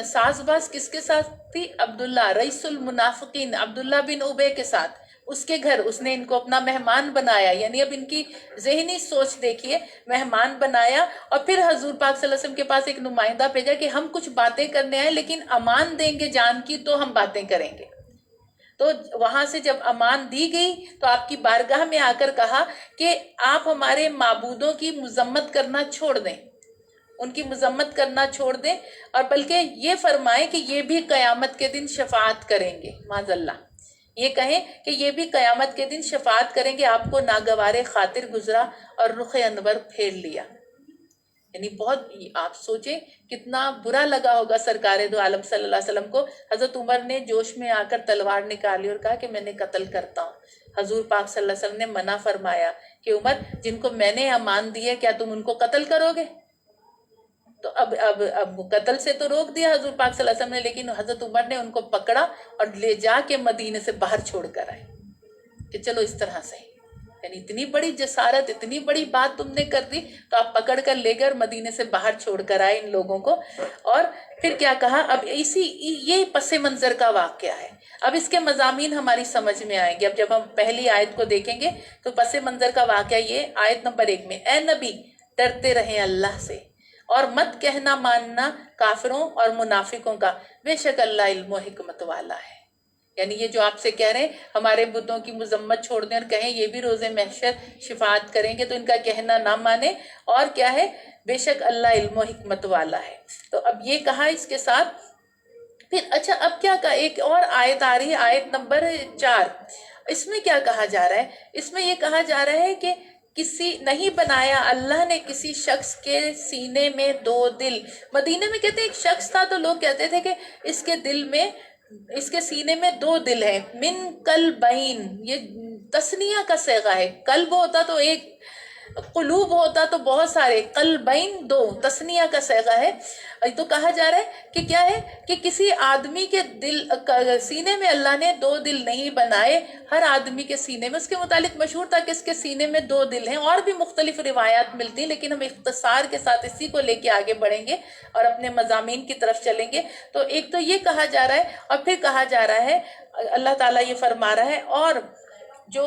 ساز باز کس کے ساتھ تھی؟ عبداللہ رئیس المنافقین، عبداللہ بن ابے کے ساتھ، اس کے گھر اس نے ان کو اپنا مہمان بنایا۔ یعنی اب ان کی ذہنی سوچ دیکھیے، مہمان بنایا اور پھر حضور پاک صلی اللہ علیہ وسلم کے پاس ایک نمائندہ بھیجا کہ ہم کچھ باتیں کرنے آئے، لیکن امان دیں گے جان کی تو ہم باتیں کریں گے۔ تو وہاں سے جب امان دی گئی تو آپ کی بارگاہ میں آ کر کہا کہ آپ ہمارے معبودوں کی مذمت کرنا چھوڑ دیں، ان کی مذمت کرنا چھوڑ دیں، اور بلکہ یہ فرمائیں کہ یہ بھی قیامت کے دن شفاعت کریں گے۔ معاذ اللہ، یہ کہیں کہ یہ بھی قیامت کے دن شفاعت کریں گے، آپ کو ناگوار خاطر گزرا اور رخ انور پھیر لیا۔ یعنی بہت، آپ سوچیں کتنا برا لگا ہوگا سرکار دو عالم صلی اللہ علیہ وسلم کو۔ حضرت عمر نے جوش میں آ کر تلوار نکالی اور کہا کہ میں نے قتل کرتا ہوں۔ حضور پاک صلی اللہ علیہ وسلم نے منع فرمایا کہ عمر، جن کو میں نے امان دی ہے کیا تم ان کو قتل کرو گے؟ تو اب قتل سے تو روک دیا حضور پاک صلی اللہ علیہ وسلم نے، لیکن حضرت عمر نے ان کو پکڑا اور لے جا کے مدینے سے باہر چھوڑ کر آئے کہ چلو اس طرح سے، یعنی اتنی بڑی جسارت، اتنی بڑی بات تم نے کر دی، تو آپ پکڑ کر لے گئے اور مدینے سے باہر چھوڑ کر آئے ان لوگوں کو۔ اور پھر کیا کہا؟ اب یہ پس منظر کا واقعہ ہے۔ اب اس کے مضامین ہماری سمجھ میں آئیں گے۔ اب جب ہم پہلی آیت کو دیکھیں گے تو پس منظر کا واقعہ یہ آیت نمبر 1 میں، اے نبی ڈرتے رہیں اللہ سے اور مت کہنا ماننا کافروں اور منافقوں کا، بے شک اللہ علم و حکمت والا ہے۔ یعنی یہ جو آپ سے کہہ رہے ہیں ہمارے بتوں کی مذمت چھوڑ دیں اور کہیں یہ بھی روز محشر شفاعت کریں گے، تو ان کا کہنا نہ مانیں، اور کیا ہے؟ بے شک اللہ علم و حکمت والا ہے۔ تو اب یہ کہا اس کے ساتھ۔ پھر اچھا اب کیا کہا؟ ایک اور آیت آ رہی ہے، آیت نمبر 4۔ اس میں کیا کہا جا رہا ہے؟ اس میں یہ کہا جا رہا ہے کہ نہیں بنایا اللہ نے کسی شخص کے سینے میں 2 دل۔ مدینے میں کہتے ہیں ایک شخص تھا تو لوگ کہتے تھے کہ اس کے سینے میں 2 دل ہیں۔ من قلبین، یہ تثنیہ کا صیغہ ہے، قلب ہوتا تو ایک، قلوب ہوتا تو بہت سارے، قلبین 2 تثنیہ کا صیغہ ہے۔ تو کہا جا رہا ہے کہ کیا ہے کہ کسی آدمی کے سینے میں اللہ نے 2 دل نہیں بنائے، ہر آدمی کے سینے میں، اس کے متعلق مشہور تھا کہ اس کے سینے میں 2 دل ہیں، اور بھی مختلف روایات ملتی ہیں، لیکن ہم اختصار کے ساتھ اسی کو لے کے آگے بڑھیں گے اور اپنے مضامین کی طرف چلیں گے۔ تو ایک تو یہ کہا جا رہا ہے، اور پھر کہا جا رہا ہے، اللہ تعالیٰ یہ فرما رہا ہے، اور جو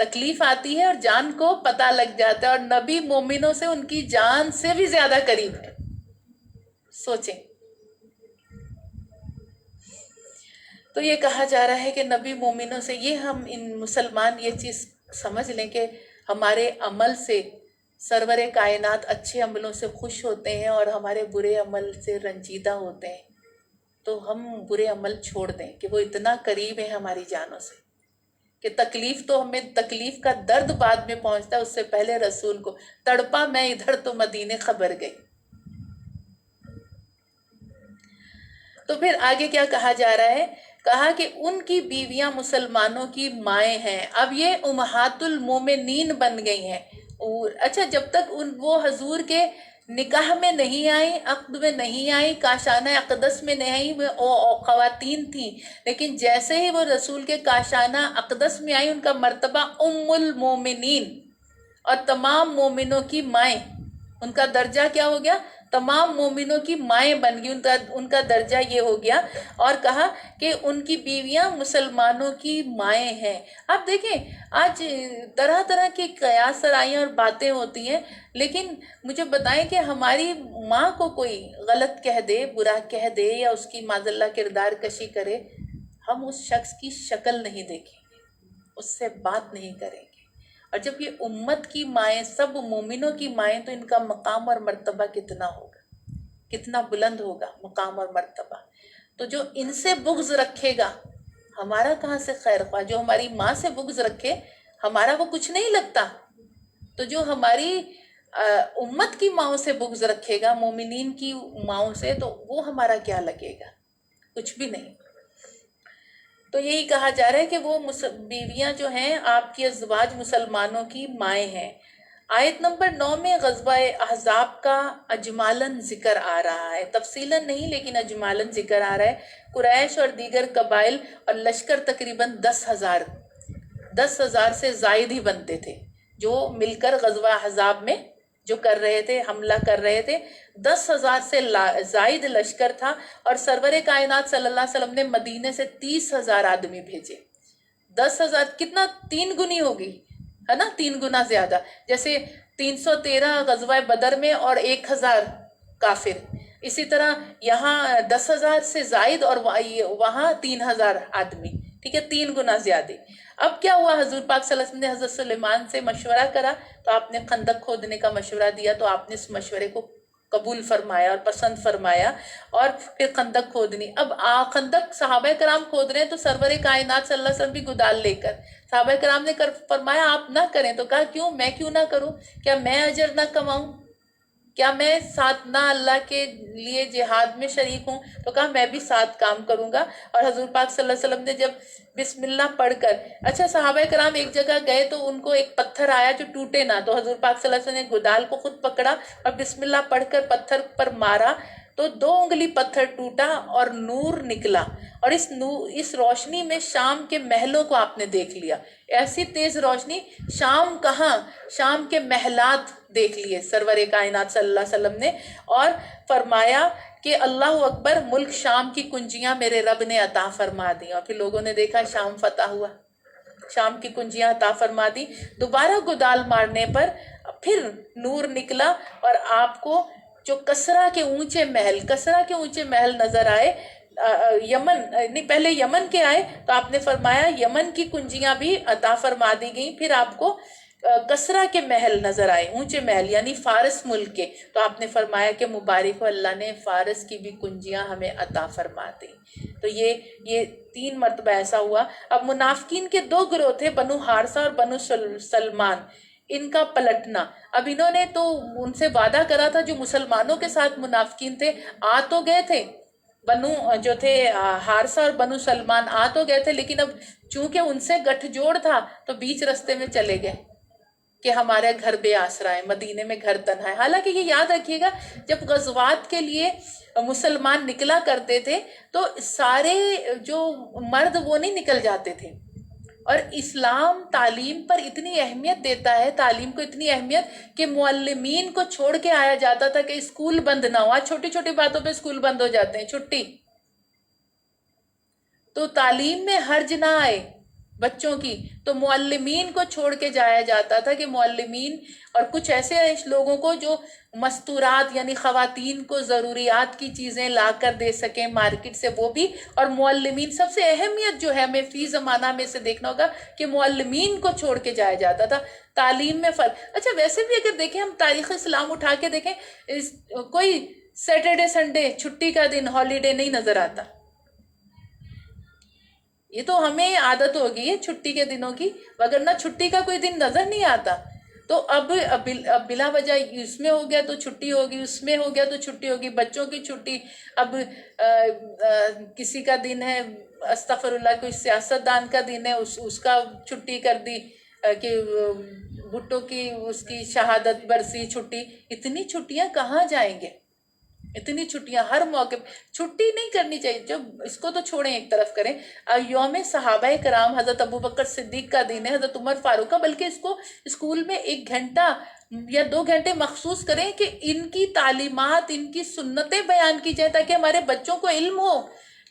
تکلیف آتی ہے اور جان کو پتہ لگ جاتا ہے، اور نبی مومنوں سے ان کی جان سے بھی زیادہ قریب ہے. سوچیں. تو یہ کہا جا رہا ہے کہ نبی مومنوں سے، یہ ہم ان مسلمان یہ چیز سمجھ لیں کہ ہمارے عمل سے سرور کائنات اچھے عملوں سے خوش ہوتے ہیں اور ہمارے برے عمل سے رنجیدہ ہوتے ہیں. تو ہم برے عمل چھوڑ دیں کہ وہ اتنا قریب ہے ہماری جانوں سے کہ تکلیف تو ہمیں، تکلیف کا درد بعد میں پہنچتا ہے، اس سے پہلے رسول کو تڑپا میں ادھر تو مدینے خبر گئی. تو پھر آگے کیا کہا جا رہا ہے؟ کہا کہ ان کی بیویاں مسلمانوں کی مائیں ہیں. اب یہ امہات المومنین بن گئی ہیں. اور اچھا، جب تک وہ حضور کے نکاح میں نہیں آئیں، عقد میں نہیں آئیں، کاشانہ اقدس میں نہیں آئیں، وہ خواتین تھیں. لیکن جیسے ہی وہ رسول کے کاشانہ اقدس میں آئیں، ان کا مرتبہ ام المومنین اور تمام مومنوں کی مائیں، ان کا درجہ کیا ہو گیا؟ تمام مومنوں کی مائیں بن گئی. ان کا درجہ یہ ہو گیا. اور کہا کہ ان کی بیویاں مسلمانوں کی مائیں ہیں. آپ دیکھیں آج طرح طرح کی قیاس سرائیاں اور باتیں ہوتی ہیں، لیکن مجھے بتائیں کہ ہماری ماں کو کوئی غلط کہہ دے، برا کہہ دے، یا اس کی معاذ اللہ کردار کشی کرے، ہم اس شخص کی شکل نہیں دیکھیں گے، اس سے بات نہیں کریں گے. اور جب یہ امت کی مائیں، سب مومنوں کی مائیں، تو ان کا مقام اور مرتبہ کتنا ہوگا، کتنا بلند ہوگا مقام اور مرتبہ. تو جو ان سے بغض رکھے گا، ہمارا کہاں سے خیر خواہ؟ جو ہماری ماں سے بغض رکھے، ہمارا وہ کچھ نہیں لگتا. تو جو ہماری امت کی ماؤں سے بغض رکھے گا، مومنین کی ماؤں سے، تو وہ ہمارا کیا لگے گا؟ کچھ بھی نہیں. تو یہی کہا جا رہا ہے کہ وہ بیویاں جو ہیں آپ کی ازواج مسلمانوں کی مائیں ہیں. آیت نمبر 9 میں غزوہ احزاب کا اجمالاً ذکر آ رہا ہے، تفصیلاً نہیں لیکن اجمالاً ذکر آ رہا ہے. قریش اور دیگر قبائل اور لشکر تقریباً 10,000 سے زائد ہی بنتے تھے، جو مل کر غزوہ احزاب میں جو کر رہے تھے، حملہ کر رہے تھے. 10,000 سے زائد لشکر تھا. اور سرور کائنات صلی اللہ علیہ وسلم نے مدینے سے 30,000 آدمی بھیجے. 10,000 کتنا؟ 3 گنی ہوگی، ہے نا، 3 گنا زیادہ. جیسے 313 غزوہ بدر میں اور 1,000 کافر. اسی طرح یہاں 10,000 سے زائد اور وہاں 3,000 آدمی. ٹھیک ہے، 3 گنا زیادہ. اب کیا ہوا؟ حضور پاک صلی اللہ علیہ وسلم نے حضرت سلیمان سے مشورہ کرا، تو آپ نے خندق کھودنے کا مشورہ دیا، تو آپ نے اس مشورے کو قبول فرمایا اور پسند فرمایا، اور پھر خندق کھودنی. اب خندق صحابہ کرام کھود رہے ہیں، تو سرور کائنات صلی اللہ علیہ وسلم بھی گدال لے کر صحابہ کرام نے فرمایا آپ نہ کریں. تو کہا کیوں؟ میں کیوں نہ کروں؟ کیا میں اجر نہ کماؤں؟ کیا میں ساتھ نہ اللہ کے لیے جہاد میں شریک ہوں؟ تو کہا میں بھی ساتھ کام کروں گا. اور حضور پاک صلی اللہ علیہ وسلم نے جب بسم اللہ پڑھ کر، اچھا صحابہ کرام ایک جگہ گئے تو ان کو ایک پتھر آیا جو ٹوٹے نہ، تو حضور پاک صلی اللہ علیہ وسلم نے گدال کو خود پکڑا اور بسم اللہ پڑھ کر پتھر پر مارا، تو 2 انگلی پتھر ٹوٹا اور نور نکلا. اور اس روشنی میں شام کے محلوں کو آپ نے دیکھ لیا. ایسی تیز روشنی، شام کہاں، شام کے محلات دیکھ لیے سرور کائنات صلی اللہ علیہ وسلم نے. اور فرمایا کہ اللہ اکبر، ملک شام کی کنجیاں میرے رب نے عطا فرما دی. اور پھر لوگوں نے دیکھا شام فتح ہوا، شام کی کنجیاں عطا فرما دی. دوبارہ گدال مارنے پر پھر نور نکلا، اور آپ کو جو کسرا کے اونچے محل نظر آئے. یمن نہیں، پہلے یمن کے آئے، تو آپ نے فرمایا یمن کی کنجیاں بھی عطا فرما دی گئیں. پھر آپ کو کسرا کے محل نظر آئے، اونچے محل، یعنی فارس ملک کے. تو آپ نے فرمایا کہ مبارک ہو، اللہ نے فارس کی بھی کنجیاں ہمیں عطا فرما دی. تو یہ 3 مرتبہ ایسا ہوا. اب منافقین کے 2 گروہ تھے، بنو حارثہ اور بنو سلمان. ان کا پلٹنا، اب انہوں نے تو ان سے وعدہ کرا تھا، جو مسلمانوں کے ساتھ منافقین تھے آ تو گئے تھے، بنو جو تھے حارثہ اور بنو سلمان آ تو گئے تھے، لیکن اب چونکہ ان سے گٹھ جوڑ تھا تو بیچ رستے میں چلے گئے کہ ہمارے گھر بے آسرا ہے، مدینے میں گھر تنہا ہے. حالانکہ یہ یاد رکھیے گا، جب غزوات کے لیے مسلمان نکلا کرتے تھے تو سارے جو مرد وہ نہیں نکل جاتے تھے. اور اسلام تعلیم پر اتنی اہمیت دیتا ہے، تعلیم کو اتنی اہمیت کہ معلمین کو چھوڑ کے آیا جاتا تھا کہ اسکول بند نہ ہو. چھوٹی چھوٹی باتوں پہ اسکول بند ہو جاتے ہیں، چھٹی. تو تعلیم میں حرج نہ آئے، بچوں کی، تو معلمین کو چھوڑ کے جایا جاتا تھا کہ معلمین اور کچھ ایسے لوگوں کو جو مستورات یعنی خواتین کو ضروریات کی چیزیں لا کر دے سکیں مارکیٹ سے، وہ بھی، اور معلمین سب سے اہمیت جو ہے ہمیں فی زمانہ میں سے دیکھنا ہوگا کہ معلمین کو چھوڑ کے جایا جاتا تھا. تعلیم میں فرق. اچھا ویسے بھی اگر دیکھیں ہم تاریخ اسلام اٹھا کے دیکھیں، کوئی سیٹرڈے سنڈے چھٹی کا دن ہالیڈے نہیں نظر آتا. یہ تو ہمیں عادت ہو گئی ہے چھٹی کے دنوں کی، وگرنہ چھٹی کا کوئی دن نظر نہیں آتا. تو اب بلا وجہ اس میں ہو گیا تو چھٹی ہوگی، اس میں ہو گیا تو چھٹی ہوگی، بچوں کی چھٹی. اب کسی کا دن ہے استغفر اللہ، کوئی سیاست دان کا دن ہے، اس کا چھٹی کر دی کہ بھٹو کی اس کی شہادت برسی چھٹی. اتنی چھٹیاں کہاں جائیں گے؟ اتنی چھٹیاں ہر موقع پہ چھٹی نہیں کرنی چاہیے. جب اس کو تو چھوڑیں ایک طرف کریں. یوم صحابہ کرام حضرت ابو بکر صدیق کا دن ہے، حضرت عمر فاروق کا، بلکہ اس کو اسکول میں 1 گھنٹہ یا 2 گھنٹے مخصوص کریں کہ ان کی تعلیمات، ان کی سنتیں بیان کی جائیں تاکہ ہمارے بچوں کو علم ہو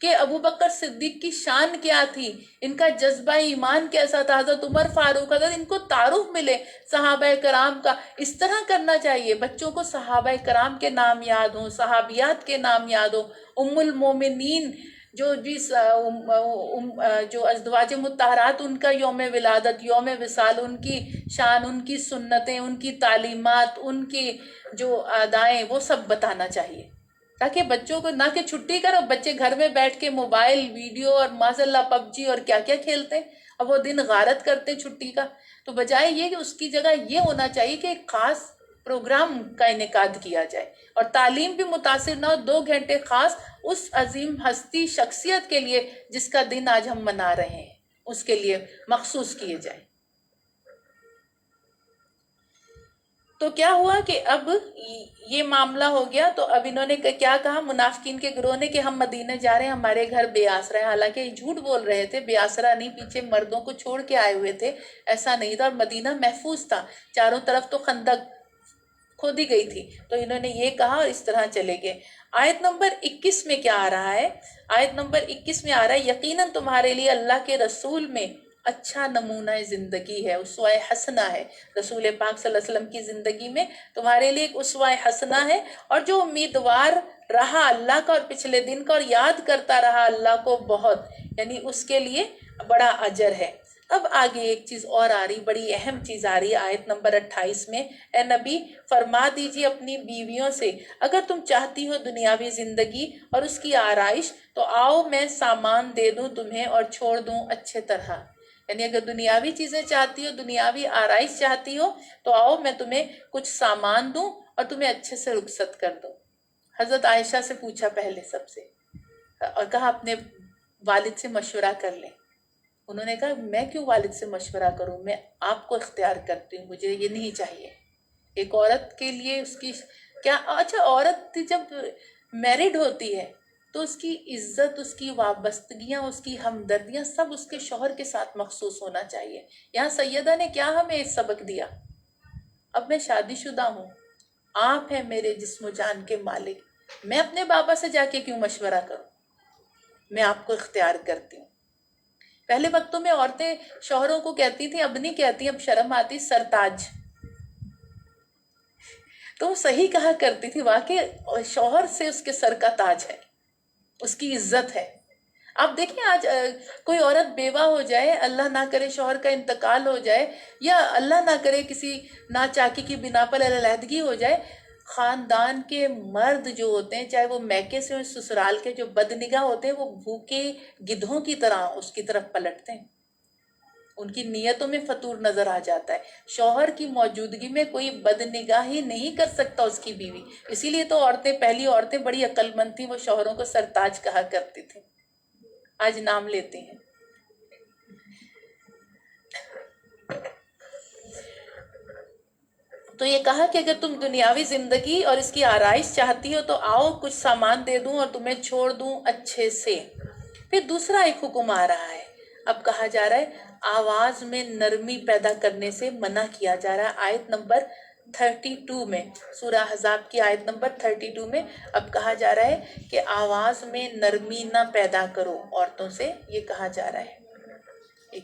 کہ ابو بکر صدیق کی شان کیا تھی، ان کا جذبہ ایمان کیسا تھا، حضرت عمر فاروق، حضرت ان کو تعارف ملے صحابہ کرام کا. اس طرح کرنا چاہیے. بچوں کو صحابہ کرام کے نام یاد ہوں، صحابیات کے نام یاد ہوں. ام المومنین جو ازدواج مطہرات، ان کا یوم ولادت، یوم وصال، ان کی شان، ان کی سنتیں، ان کی تعلیمات، ان کی جو ادائیں، وہ سب بتانا چاہیے تاکہ بچوں کو، نہ کہ چھٹی کرو بچے گھر میں بیٹھ کے موبائل ویڈیو اور ماشاء اللہ پب جی اور کیا کیا کھیلتے ہیں، اب وہ دن غارت کرتے چھٹی کا. تو بجائے یہ کہ اس کی جگہ یہ ہونا چاہیے کہ ایک خاص پروگرام کا انعقاد کیا جائے اور تعلیم بھی متاثر نہ ہو. 2 گھنٹے خاص اس عظیم ہستی شخصیت کے لیے جس کا دن آج ہم منا رہے ہیں، اس کے لیے مخصوص کیے جائیں. تو کیا ہوا کہ اب یہ معاملہ ہو گیا. تو اب انہوں نے کیا کہا منافقین کے گروہ نے کہ ہم مدینہ جا رہے ہیں، ہمارے گھر بے آسرا ہے. حالانکہ یہ جھوٹ بول رہے تھے، بے آسرا نہیں، پیچھے مردوں کو چھوڑ کے آئے ہوئے تھے، ایسا نہیں تھا. اور مدینہ محفوظ تھا، چاروں طرف تو خندق کھودی گئی تھی. تو انہوں نے یہ کہا اور اس طرح چلے گئے. آیت نمبر 21 میں کیا آ رہا ہے؟ آیت نمبر 21 میں آ رہا ہے یقیناً تمہارے لیے اللہ کے رسول میں اچھا نمونہ زندگی ہے، اسوہ حسنہ ہے. رسول پاک صلی اللہ علیہ وسلم کی زندگی میں تمہارے لیے ایک اسوہ حسنہ ہے. اور جو امیدوار رہا اللہ کا اور پچھلے دن کا اور یاد کرتا رہا اللہ کو بہت، یعنی اس کے لیے بڑا اجر ہے. اب آگے ایک چیز اور آ رہی، بڑی اہم چیز آ رہی ہے آیت نمبر 28 میں. اے نبی فرما دیجیے اپنی بیویوں سے اگر تم چاہتی ہو دنیاوی زندگی اور اس کی آرائش تو آؤ میں سامان دے دوں تمہیں اور چھوڑ دوں اچھے طرح. یعنی اگر دنیاوی چیزیں چاہتی ہو، دنیاوی آرائش چاہتی ہو تو آؤ میں تمہیں کچھ سامان دوں اور تمہیں اچھے سے رخصت کر دوں. حضرت عائشہ سے پوچھا پہلے سب سے اور کہا اپنے والد سے مشورہ کر لیں. انہوں نے کہا میں کیوں والد سے مشورہ کروں، میں آپ کو اختیار کرتی ہوں، مجھے یہ نہیں چاہیے. ایک عورت کے لیے اس کی کیا، اچھا عورت جب میرڈ ہوتی ہے تو اس کی عزت، اس کی وابستگیاں، اس کی ہمدردیاں سب اس کے شوہر کے ساتھ مخصوص ہونا چاہیے. یہاں سیدہ نے کیا ہمیں سبق دیا؟ اب میں شادی شدہ ہوں، آپ ہیں میرے جسم و جان کے مالک، میں اپنے بابا سے جا کے کیوں مشورہ کروں، میں آپ کو اختیار کرتی ہوں. پہلے وقتوں میں عورتیں شوہروں کو کہتی تھیں، اب نہیں کہتی، اب شرم آتی، سرتاج. تو وہ صحیح کہا کرتی تھی، واقعی شوہر سے اس کے سر کا تاج ہے، اس کی عزت ہے. آپ دیکھیں آج کوئی عورت بیوہ ہو جائے، اللہ نہ کرے شوہر کا انتقال ہو جائے، یا اللہ نہ کرے کسی ناچاکی کی بنا پر علیحدگی ہو جائے، خاندان کے مرد جو ہوتے ہیں، چاہے وہ میکے سے سسرال کے جو بدنگاہ ہوتے ہیں، وہ بھوکے گدھوں کی طرح اس کی طرف پلٹتے ہیں. ان کی نیتوں میں فطور نظر آ جاتا ہے. شوہر کی موجودگی میں کوئی بدنگاہی نہیں کر سکتا اس کی بیوی. اسی لیے تو پہلی عورتیں بڑی عقل مند تھیں، وہ شوہروں کو سرتاج کہا کرتی تھیں، آج نام لیتے ہیں. تو یہ کہا کہ اگر تم دنیاوی زندگی اور اس کی آرائش چاہتی ہو تو آؤ کچھ سامان دے دوں اور تمہیں چھوڑ دوں اچھے سے. پھر دوسرا ایک حکم آ رہا ہے. اب کہا جا رہا ہے آواز میں نرمی پیدا کرنے سے منع کیا جا رہا ہے. آیت نمبر 32 میں، سورہ احزاب کی آیت نمبر 32 میں اب کہا جا رہا ہے کہ آواز میں نرمی نہ پیدا کرو عورتوں سے، یہ کہا جا رہا ہے. ایک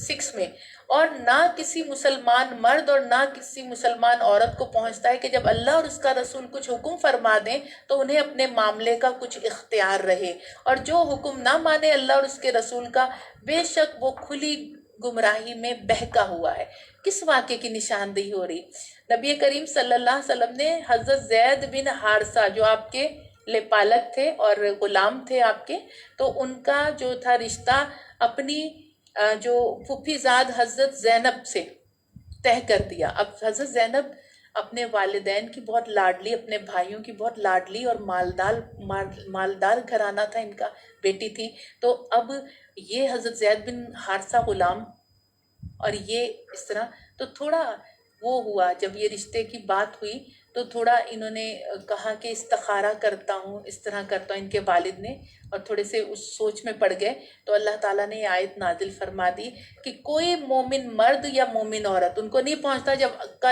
6 میں، اور نہ کسی مسلمان مرد اور نہ کسی مسلمان عورت کو پہنچتا ہے کہ جب اللہ اور اس کا رسول کچھ حکم فرما دیں تو انہیں اپنے معاملے کا کچھ اختیار رہے، اور جو حکم نہ مانے اللہ اور اس کے رسول کا بے شک وہ کھلی گمراہی میں بہکا ہوا ہے۔ کس واقعے کی نشاندہی ہو رہی؟ نبی کریم صلی اللہ علیہ وسلم نے حضرت زید بن حارثہ جو آپ کے لپالک تھے اور غلام تھے آپ کے، تو ان کا جو تھا رشتہ اپنی جو پھوپھی زاد حضرت زینب سے طے کر دیا۔ اب حضرت زینب اپنے والدین کی بہت لاڈلی، اپنے بھائیوں کی بہت لاڈلی اور مالدار گھرانہ تھا، ان کا بیٹی تھی، تو اب یہ حضرت زید بن حارثہ غلام اور یہ اس طرح، تو تھوڑا وہ ہوا جب یہ رشتے کی بات ہوئی تو تھوڑا انہوں نے کہا کہ استخارہ کرتا ہوں، اس طرح کرتا ہوں، ان کے والد نے، اور تھوڑے سے اس سوچ میں پڑ گئے تو اللہ تعالیٰ نے یہ آیت نازل فرما دی کہ کوئی مومن مرد یا مومن عورت ان کو نہیں پہنچتا جب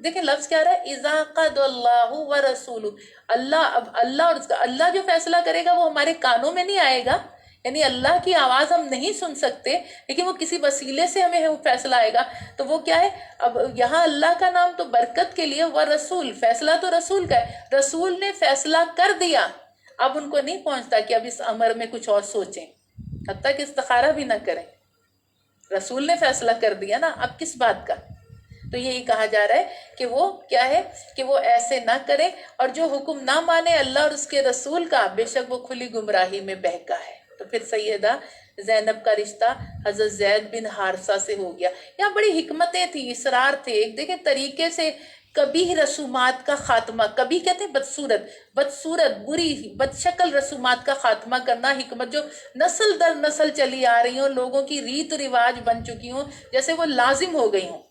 دیکھیں لفظ کیا رہا ہے، اذا قضى اللہ ورسولہ، اللہ اور اس کا، اللہ جو فیصلہ کرے گا وہ ہمارے کانوں میں نہیں آئے گا، یعنی اللہ کی آواز ہم نہیں سن سکتے، لیکن وہ کسی وسیلے سے ہمیں وہ فیصلہ آئے گا، تو وہ کیا ہے؟ اب یہاں اللہ کا نام تو برکت کے لیے، وہ رسول، فیصلہ تو رسول کا ہے، رسول نے فیصلہ کر دیا، اب ان کو نہیں پہنچتا کہ اب اس امر میں کچھ اور سوچیں، حتیٰ کہ استخارہ بھی نہ کریں، رسول نے فیصلہ کر دیا نا، اب کس بات کا؟ تو یہی کہا جا رہا ہے کہ وہ کیا ہے کہ وہ ایسے نہ کرے، اور جو حکم نہ مانے اللہ اور اس کے رسول کا بے شک وہ کھلی گمراہی میں بہکا ہے۔ تو پھر سیدہ زینب کا رشتہ حضرت زید بن حارثہ سے ہو گیا۔ یہاں بڑی حکمتیں تھیں، اسرار تھے، ایک دیکھیں طریقے سے کبھی رسومات کا خاتمہ، کبھی کہتے ہیں بدصورت بری بد شکل رسومات کا خاتمہ کرنا، حکمت جو نسل در نسل چلی آ رہی ہوں، لوگوں کی ریت رواج بن چکی ہوں، جیسے وہ لازم ہو گئی ہوں۔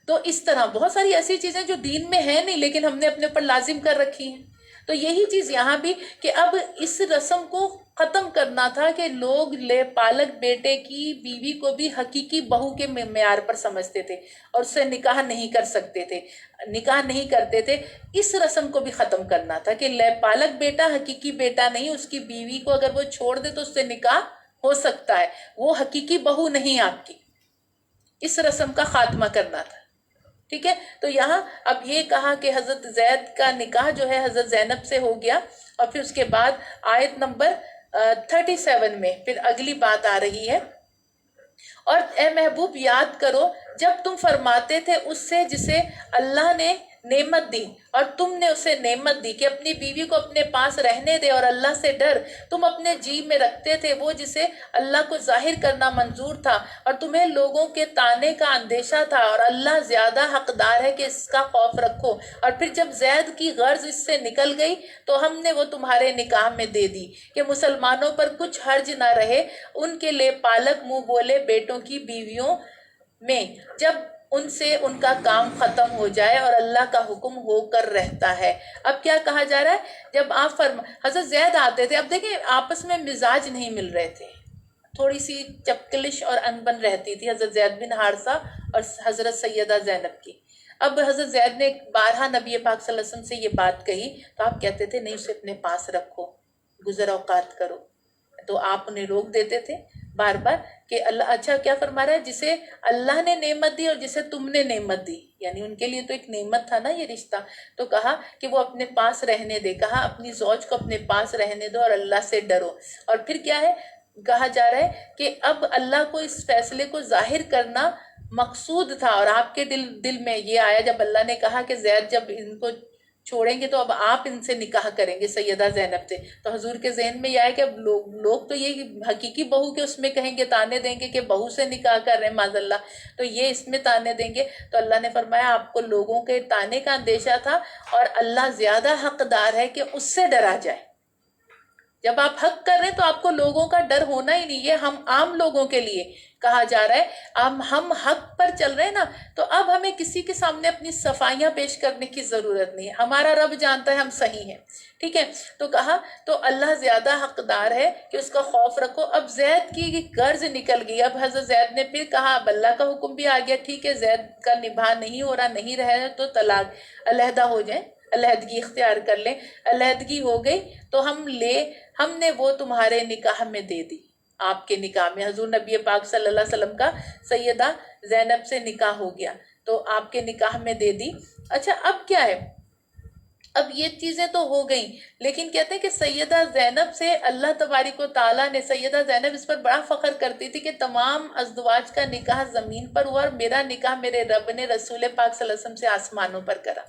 تو اس طرح بہت ساری ایسی چیزیں جو دین میں ہیں نہیں لیکن ہم نے اپنے پر لازم کر رکھی ہیں، تو یہی چیز یہاں بھی کہ اب اس رسم کو ختم کرنا تھا کہ لوگ لے پالک بیٹے کی بیوی کو بھی حقیقی بہو کے معیار پر سمجھتے تھے اور اس سے نکاح نہیں کر سکتے تھے، نکاح نہیں کرتے تھے۔ اس رسم کو بھی ختم کرنا تھا کہ لے پالک بیٹا حقیقی بیٹا نہیں، اس کی بیوی کو اگر وہ چھوڑ دے تو اس سے نکاح ہو سکتا ہے، وہ حقیقی بہو نہیں آپ کی، اس رسم کا خاتمہ کرنا تھا۔ ٹھیک ہے، تو یہاں اب یہ کہا کہ حضرت زید کا نکاح جو ہے حضرت زینب سے ہو گیا، اور پھر اس کے بعد آیت نمبر 37 میں پھر اگلی بات آ رہی ہے، اور اے محبوب یاد کرو جب تم فرماتے تھے اس سے جسے اللہ نے نعمت دی اور تم نے اسے نعمت دی کہ اپنی بیوی کو اپنے پاس رہنے دے اور اللہ سے ڈر، تم اپنے جی میں رکھتے تھے وہ جسے اللہ کو ظاہر کرنا منظور تھا، اور تمہیں لوگوں کے طانے کا اندیشہ تھا، اور اللہ زیادہ حقدار ہے کہ اس کا خوف رکھو، اور پھر جب زید کی غرض اس سے نکل گئی تو ہم نے وہ تمہارے نکاح میں دے دی کہ مسلمانوں پر کچھ حرج نہ رہے ان کے لے پالک منہ بولے بیٹوں کی بیویوں میں، جب ان سے ان کا کام ختم ہو جائے اور اللہ کا حکم ہو کر رہتا ہے۔ اب کیا کہا جا رہا ہے؟ جب آپ حضرت زید آتے تھے، اب دیکھیں آپس میں مزاج نہیں مل رہے تھے، تھوڑی سی چپکلش اور انبن رہتی تھی حضرت زید بن حارثہ اور حضرت سیدہ زینب کی۔ اب حضرت زید نے بارہا نبی پاک صلی اللہ علیہ وسلم سے یہ بات کہی تو آپ کہتے تھے نہیں اسے اپنے پاس رکھو، گزر اوقات کرو، تو آپ انہیں روک دیتے تھے بار بار کہ اللہ اچھا کیا فرما رہا ہے، جسے اللہ نے نعمت دی اور جسے تم نے نعمت دی، یعنی ان کے لیے تو ایک نعمت تھا نا یہ رشتہ، تو کہا کہ وہ اپنے پاس رہنے دے، کہا اپنی زوج کو اپنے پاس رہنے دو اور اللہ سے ڈرو، اور پھر کیا ہے کہا جا رہا ہے کہ اب اللہ کو اس فیصلے کو ظاہر کرنا مقصود تھا، اور آپ کے دل میں یہ آیا جب اللہ نے کہا کہ زید جب ان کو چھوڑیں گے تو اب آپ ان سے نکاح کریں گے سیدہ زینب سے، تو حضور کے ذہن میں یہ آیا کہ اب لوگ تو یہ حقیقی بہو کے اس میں کہیں گے، تانے دیں گے کہ بہو سے نکاح کر رہے ہیں معاذ اللہ، تو یہ اس میں تانے دیں گے، تو اللہ نے فرمایا آپ کو لوگوں کے تانے کا اندیشہ تھا اور اللہ زیادہ حقدار ہے کہ اس سے ڈرا جائے۔ جب آپ حق کر رہے ہیں تو آپ کو لوگوں کا ڈر ہونا ہی نہیں، یہ ہم عام لوگوں کے لیے کہا جا رہا ہے، ہم حق پر چل رہے ہیں نا، تو اب ہمیں کسی کے سامنے اپنی صفائیاں پیش کرنے کی ضرورت نہیں ہے، ہمارا رب جانتا ہے ہم صحیح ہیں، ٹھیک ہے، تو کہا تو اللہ زیادہ حقدار ہے کہ اس کا خوف رکھو۔ اب زید کی غرض نکل گئی، اب حضرت زید نے پھر کہا اب اللہ کا حکم بھی آ گیا، ٹھیک ہے زید کا نباہ نہیں ہو رہا، نہیں رہے تو طلاق، علیحدہ ہو جائیں، علیحدگی اختیار کر لیں، علیحدگی ہو گئی تو ہم نے وہ تمہارے نکاح میں دے دی۔ آپ کے نکاح میں حضور نبی پاک صلی اللہ علیہ وسلم کا سیدہ زینب سے نکاح ہو گیا، تو آپ کے نکاح میں دے دی۔ اچھا اب کیا ہے، اب یہ چیزیں تو ہو گئیں، لیکن کہتے ہیں کہ سیدہ زینب سے اللہ تبارک و تعالیٰ نے، سیدہ زینب اس پر بڑا فخر کرتی تھی کہ تمام ازدواج کا نکاح زمین پر ہوا اور میرا نکاح میرے رب نے رسول پاک صلی اللہ علیہ وسلم سے آسمانوں پر کرا،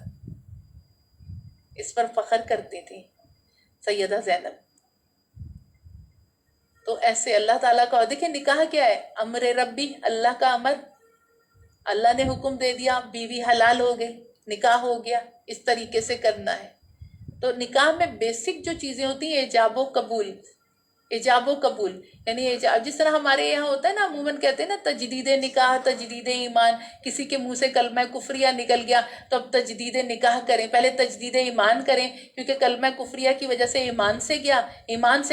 اس پر فخر کرتی تھی سیدہ زینب۔ تو ایسے اللہ تعالیٰ کا، دیکھیں نکاح کیا ہے، امر ربی، اللہ کا امر، اللہ نے حکم دے دیا، بیوی حلال ہو گئی، نکاح ہو گیا، اس طریقے سے کرنا ہے۔ تو نکاح میں بیسک جو چیزیں ہوتی ہیں ایجاب و قبول، ایجاب و قبول، یعنی جس طرح ہمارے یہاں ہوتا ہے نا، عموماً کہتے ہیں نا تجدید نکاح تجدید ایمان، کسی کے منہ سے کلمہ کفریہ نکل گیا تو اب تجدید نکاح کریں، پہلے تجدید ایمان کریں، کیونکہ کلمہ کفریہ کی وجہ سے ایمان سے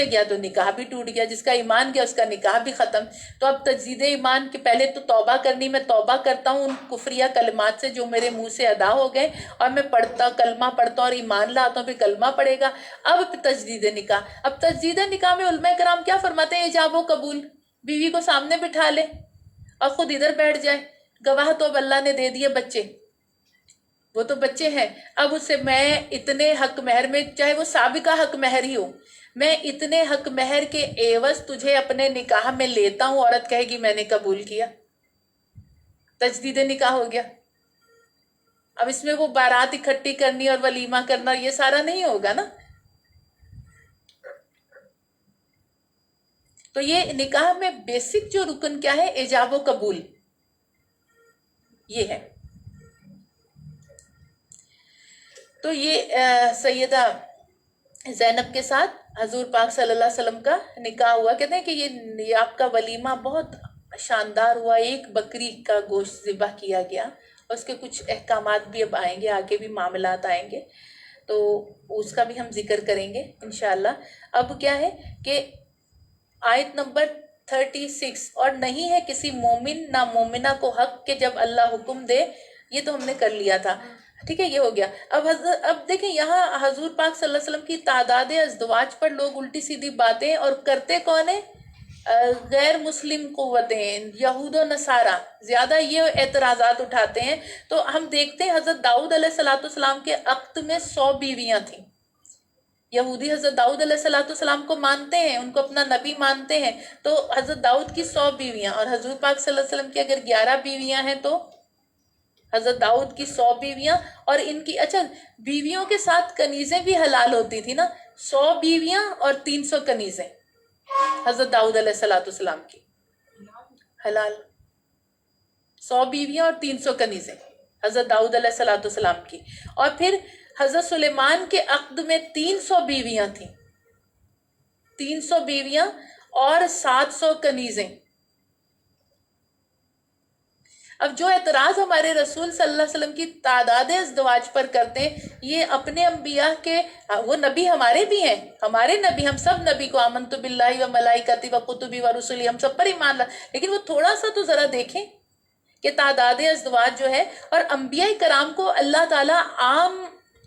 گیا تو نکاح بھی ٹوٹ گیا، جس کا ایمان گیا اس کا نکاح بھی ختم۔ تو اب تجدید ایمان کے پہلے تو توبہ کرنی، میں توبہ کرتا ہوں ان کفریہ کلمات سے جو میرے منہ سے ادا ہو گئے، اور میں کلمہ پڑھتا ہوں اور ایمان لاتا ہوں، پھر کلمہ پڑے گا۔ اب تجدید نکاح، اب تجدید نکاح میں علماء کرام کیا فرماتے ہیں، ایجاب و قبول، بیوی کو سامنے بٹھا لے اور خود ادھر بیٹھ جائے، گواہ تو اب اللہ نے دے دیے بچے، وہ تو بچے ہیں، اب اس سے میں اتنے حق مہر میں، چاہے وہ سابقہ حق مہر ہی ہو، میں اتنے حق مہر کے عوض تجھے اپنے نکاح میں لیتا ہوں، عورت کہے گی میں نے قبول کیا، تجدید نکاح ہو گیا۔ اب اس میں وہ بارات اکٹھی کرنی اور ولیمہ کرنا یہ سارا نہیں ہوگا نا۔ تو یہ نکاح میں بیسک جو رکن کیا ہے، ایجاب و قبول، یہ ہے۔ تو یہ سیدہ زینب کے ساتھ حضور پاک صلی اللہ علیہ وسلم کا نکاح ہوا۔ کہتے ہیں کہ یہ آپ کا ولیمہ بہت شاندار ہوا، ایک بکری کا گوشت ذبح کیا گیا، اور اس کے کچھ احکامات بھی اب آئیں گے، آگے بھی معاملات آئیں گے تو اس کا بھی ہم ذکر کریں گے انشاءاللہ۔ اب کیا ہے کہ آیت نمبر 36، اور نہیں ہے کسی مومن نہ مومنہ کو حق کہ جب اللہ حکم دے، یہ تو ہم نے کر لیا تھا، ٹھیک ہے، یہ ہو گیا۔ اب دیکھیں یہاں حضور پاک صلی اللہ علیہ وسلم کی تعداد ازدواج پر لوگ الٹی سیدھی باتیں، اور کرتے کون ہیں، غیر مسلم قوتیں، یہود و نصارہ زیادہ یہ اعتراضات اٹھاتے ہیں۔ تو ہم دیکھتے ہیں حضرت داؤد علیہ السلام کے عقد میں 100 بیویاں تھیں۔ یہودی حضرت داؤد علیہ السلام کو مانتے ہیں، ان کو اپنا نبی مانتے ہیں، تو حضرت داؤد کی 100 بیویاں، اور حضور پاک صلی اللہ علیہ وسلم کی اگر 11 بیویاں ہیں تو حضرت داؤد کی 100 بیویاں، اور ان کی، اچھا بیویوں کے ساتھ کنیزیں بھی حلال ہوتی تھی نا، 100 بیویاں اور 300 کنیزیں حضرت داؤد علیہ السلام کی حلال، 100 بیویاں اور 300 کنیزیں حضرت داؤد علیہ السلام کی۔ اور پھر حضرت سلیمان کے عقد میں 300 بیویاں تھیں، 300 بیویاں اور 700 کنیزیں۔ اب جو اعتراض ہمارے رسول صلی اللہ علیہ وسلم کی تعداد ازدواج پر کرتے ہیں، یہ اپنے انبیاء کے، وہ نبی ہمارے بھی ہیں، ہمارے نبی، ہم سب نبی کو آمنت باللہ و ملائکتی و کتبی و رسلی، ہم سب پر ایمان لا، لیکن وہ تھوڑا سا تو ذرا دیکھیں کہ تعداد ازدواج جو ہے، اور انبیاء کرام کو اللہ تعالیٰ عام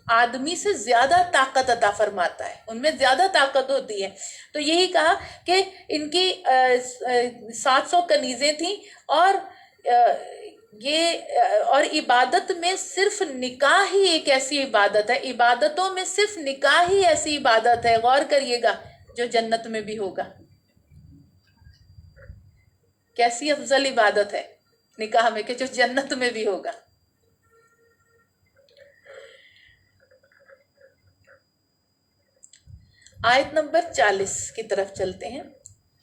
آدمی سے زیادہ طاقت عطا فرماتا ہے، ان میں زیادہ طاقت ہوتی ہے۔ تو یہی کہا کہ ان کی 700 کنیزیں تھیں، اور اور عبادت میں صرف نکاح ہی ایک ایسی عبادت ہے، عبادتوں میں صرف نکاح ہی ایسی عبادت ہے، غور کریے گا، جو جنت میں بھی ہوگا۔ کیسی افضل عبادت ہے نکاح میں کہ جو جنت میں بھی ہوگا۔ آیت نمبر 40 کی طرف چلتے ہیں۔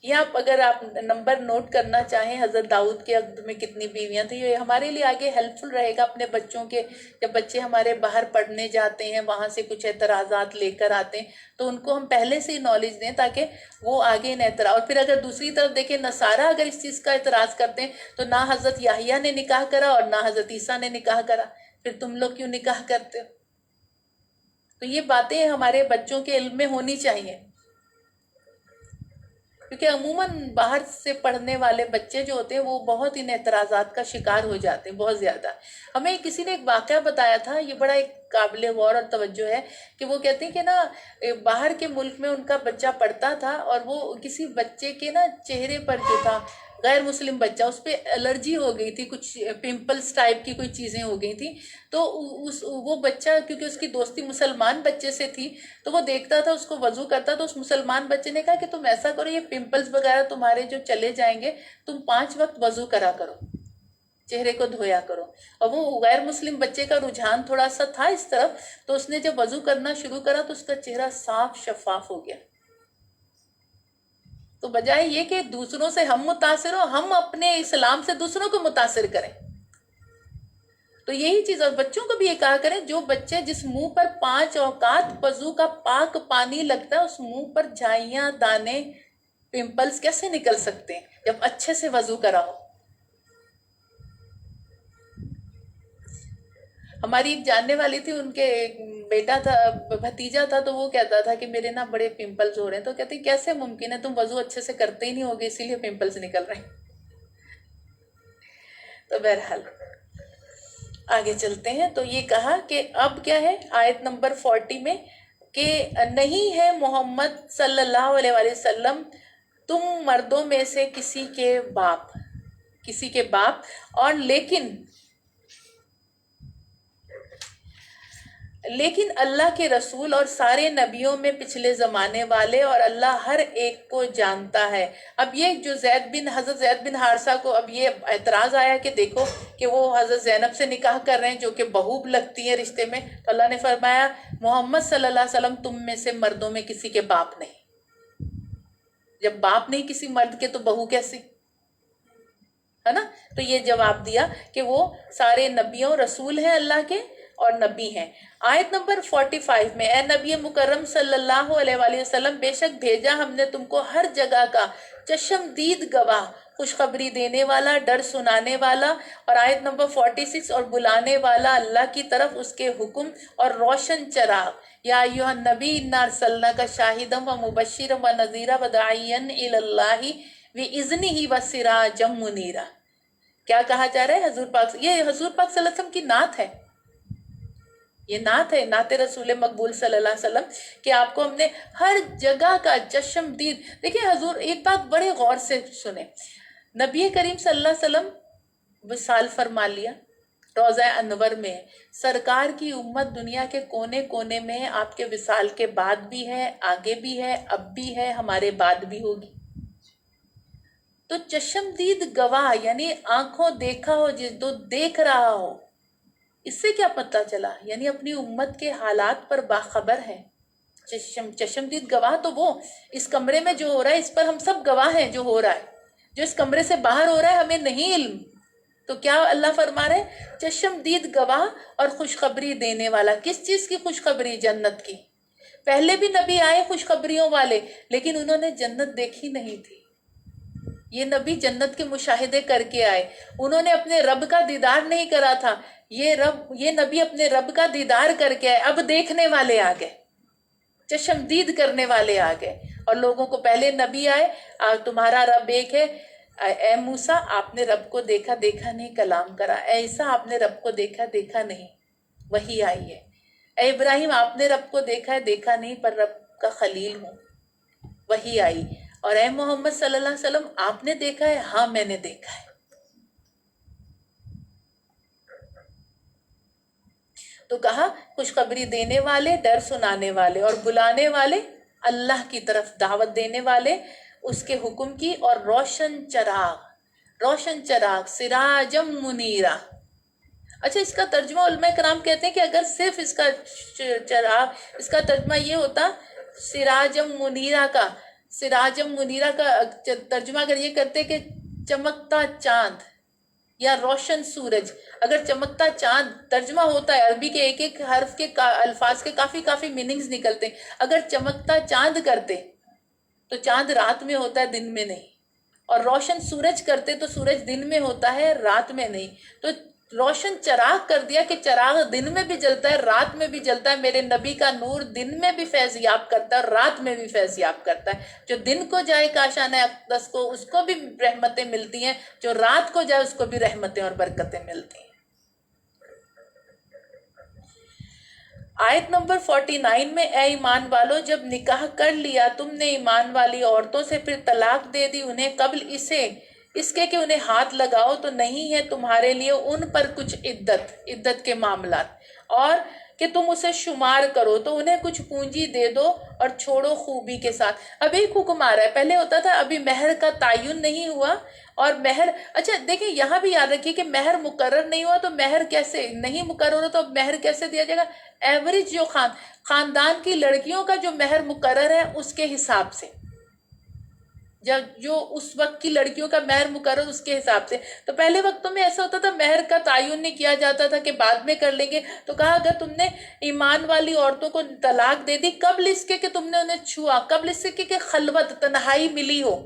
یہاں اگر آپ نمبر نوٹ کرنا چاہیں حضرت داؤد کے عقد میں کتنی بیویاں تھیں، یہ ہمارے لیے آگے ہیلپ فل رہے گا اپنے بچوں کے، جب بچے ہمارے باہر پڑھنے جاتے ہیں، وہاں سے کچھ اعتراضات لے کر آتے ہیں تو ان کو ہم پہلے سے ہی نالج دیں تاکہ وہ آگے ان اعتراض۔ اور پھر اگر دوسری طرف دیکھیں نصارہ اگر اس چیز کا اعتراض کرتے ہیں تو نہ حضرت یحییٰ نے نکاح کرا اور نہ حضرت عیسیٰ نے نکاح کرا، پھر تم لوگ کیوں نکاح کرتے ہو؟ تو یہ باتیں ہمارے بچوں کے علم میں ہونی چاہیے۔ کیونکہ عموماً باہر سے پڑھنے والے بچے جو ہوتے ہیں وہ بہت ان اعتراضات کا شکار ہو جاتے ہیں، بہت زیادہ۔ ہمیں کسی نے ایک واقعہ بتایا تھا، یہ بڑا ایک قابل غور اور توجہ ہے، کہ وہ کہتے ہیں کہ نا باہر کے ملک میں ان کا بچہ پڑھتا تھا، اور وہ کسی بچے کے نا چہرے پر جو تھا، غیر مسلم بچہ، اس پہ الرجی ہو گئی تھی، کچھ پمپلز ٹائپ کی کوئی چیزیں ہو گئی تھیں، تو وہ بچہ کیونکہ اس کی دوستی مسلمان بچے سے تھی، تو وہ دیکھتا تھا، اس کو وضو کرتا، تو اس مسلمان بچے نے کہا کہ تم ایسا کرو، یہ پمپلز وغیرہ تمہارے جو چلے جائیں گے، تم 5 وقت وضو کرا کرو، چہرے کو دھویا کرو۔ اور وہ غیر مسلم بچے کا رجحان تھوڑا سا تھا اس طرف، تو اس نے جب وضو کرنا شروع کرا تو اس کا چہرہ صاف شفاف ہو گیا۔ تو بجائے یہ کہ دوسروں سے ہم متاثر ہو، ہم اپنے اسلام سے دوسروں کو متاثر کریں۔ تو یہی چیز، اور بچوں کو بھی یہ کہا کریں، جو بچے جس منہ پر 5 اوقات وضو کا پاک پانی لگتا ہے، اس منہ پر جھائیاں، دانے، پمپلز کیسے نکل سکتے ہیں جب اچھے سے وضو کرا ہو؟ ہماری ایک جاننے والی تھی، ان کے بیٹا تھا، بھتیجا تھا، تو وہ کہتا تھا کہ میرے نا بڑے پمپلز ہو رہے ہیں، تو کہتے ہیں کیسے ممکن ہے، تم وضو اچھے سے کرتے ہی نہیں ہوگے اسی لیے پمپلز نکل رہے ہیں۔ تو بہرحال آگے چلتے ہیں، تو یہ کہا کہ اب کیا ہے آیت نمبر 40 میں، کہ نہیں ہے محمد صلی اللہ علیہ وآلہ وسلم تم مردوں میں سے کسی کے باپ، اور لیکن اللہ کے رسول اور سارے نبیوں میں پچھلے زمانے والے، اور اللہ ہر ایک کو جانتا ہے۔ اب یہ جو حضرت زید بن حارثہ کو اب یہ اعتراض آیا کہ دیکھو کہ وہ حضرت زینب سے نکاح کر رہے ہیں جو کہ بہو لگتی ہے رشتے میں، تو اللہ نے فرمایا محمد صلی اللہ علیہ وسلم تم میں سے مردوں میں کسی کے باپ نہیں۔ جب باپ نہیں کسی مرد کے تو بہو کیسی، ہے نا؟ تو یہ جواب دیا کہ وہ سارے نبیوں رسول ہیں اللہ کے اور نبی ہیں۔ آیت نمبر 45 میں، اے نبی مکرم صلی اللہ علیہ وآلہ وسلم، بے شک بھیجا ہم نے تم کو ہر جگہ کا چشمدید گواہ، خوشخبری دینے والا، ڈر سنانے والا، اور آیت نمبر 46، اور بلانے والا اللہ کی طرف اس کے حکم، اور روشن چراغ۔ یا ایھا النبی انا ارسلناک شاہدا ومبشرا ونذیرا وداعیا الی اللہ بإذنہ وسراجا منیرا۔ کیا کہا جا رہا ہے؟ حضور پاک، یہ حضور پاک صلی اللہ علیہ وسلم کی نعت ہے، یہ نعت ہے، نعت رسول مقبول صلی اللہ علیہ وسلم، کہ آپ کو ہم نے ہر جگہ کا چشمدید۔ دیکھیں حضور، ایک بات بڑے غور سے سنیں، نبی کریم صلی اللہ علیہ وسلم وصال فرما لیا، روضہ انور میں، سرکار کی امت دنیا کے کونے کونے میں ہے، آپ کے وصال کے بعد بھی ہے، آگے بھی ہے، اب بھی ہے، ہمارے بعد بھی ہوگی۔ تو چشمدید گواہ یعنی آنکھوں دیکھا ہو، جو دیکھ رہا ہو، اس سے کیا پتہ چلا؟ یعنی اپنی امت کے حالات پر باخبر ہے۔ چشمدید گواہ تو وہ اس کمرے میں جو ہو رہا ہے اس پر ہم سب گواہ ہیں، جو ہو رہا ہے، جو اس کمرے سے باہر ہو رہا ہے ہمیں نہیں علم۔ تو کیا اللہ فرما رہے ہیں؟ چشمدید گواہ اور خوشخبری دینے والا۔ کس چیز کی خوشخبری؟ جنت کی۔ پہلے بھی نبی آئے خوشخبریوں والے، لیکن انہوں نے جنت دیکھی نہیں تھی۔ یہ نبی جنت کے مشاہدے کر کے آئے، انہوں نے اپنے رب کا دیدار نہیں کرا تھا، یہ نبی اپنے رب کا دیدار کر کے آئے، اب دیکھنے والے آ گئے، چشمدید کرنے والے آ گئے، اور لوگوں کو پہلے نبی آئے، تمہارا رب ایک ہے، اے موسیٰ آپ نے رب کو دیکھا نہیں، کلام کرا، اے عیسیٰ آپ نے رب کو دیکھا نہیں، وحی آئی ہے، اے ابراہیم آپ نے رب کو دیکھا نہیں، پر رب کا خلیل ہوں، وحی آئی، اور اے محمد صلی اللہ علیہ وسلم آپ نے دیکھا ہے؟ ہاں میں نے دیکھا ہے۔ تو کہا خوشخبری دینے والے، ڈر سنانے والے، اور بلانے والے، اللہ کی طرف دعوت دینے والے اس کے حکم کی، اور روشن چراغ سراجم منیرا۔ اچھا، اس کا ترجمہ علماء کرام کہتے ہیں کہ اگر صرف اس کا چراغ، اس کا ترجمہ یہ ہوتا سراجم منیرا کا ترجمہ اگر یہ کرتے کہ چمکتا چاند یا روشن سورج، اگر چمکتا چاند ترجمہ ہوتا ہے، عربی کے ایک ایک حرف کے الفاظ کے کافی میننگز نکلتے ہیں، اگر چمکتا چاند کرتے تو چاند رات میں ہوتا ہے، دن میں نہیں، اور روشن سورج کرتے تو سورج دن میں ہوتا ہے، رات میں نہیں۔ تو روشن چراغ کر دیا کہ چراغ دن میں بھی جلتا ہے رات میں بھی جلتا ہے. میرے نبی کا نور دن میں بھی فیضیاب کرتا ہے اور رات میں بھی فیضیاب کرتا ہے. جو دن کو جائے کاشانہ اقدس کو اس کو بھی رحمتیں ملتی ہیں, جو رات کو جائے اس کو بھی رحمتیں اور برکتیں ملتی ہیں. آیت نمبر 49 میں, اے ایمان والو جب نکاح کر لیا تم نے ایمان والی عورتوں سے پھر طلاق دے دی انہیں قبل اس کے کہ انہیں ہاتھ لگاؤ تو نہیں ہے تمہارے لیے ان پر کچھ عدت کے معاملات, اور کہ تم اسے شمار کرو تو انہیں کچھ پونجی دے دو اور چھوڑو خوبی کے ساتھ. اب ایک حکم آ رہا ہے, پہلے ہوتا تھا ابھی مہر کا تعین نہیں ہوا اور مہر, اچھا دیکھیں یہاں بھی یاد رکھیے کہ مہر مقرر نہیں ہوا تو مہر کیسے نہیں مقرر ہو تو اب مہر کیسے دیا جائے گا؟ ایوریج جو خاندان کی لڑکیوں کا جو مہر مقرر ہے اس کے حساب سے, جب جو اس وقت کی لڑکیوں کا مہر مقرر اس کے حساب سے. تو پہلے وقتوں میں ایسا ہوتا تھا مہر کا تعین نہیں کیا جاتا تھا کہ بعد میں کر لیں گے. تو کہا اگر تم نے ایمان والی عورتوں کو طلاق دے دی قبل اس کے کہ تم نے انہیں چھوا, قبل اس کے کہ خلوت تنہائی ملی ہو,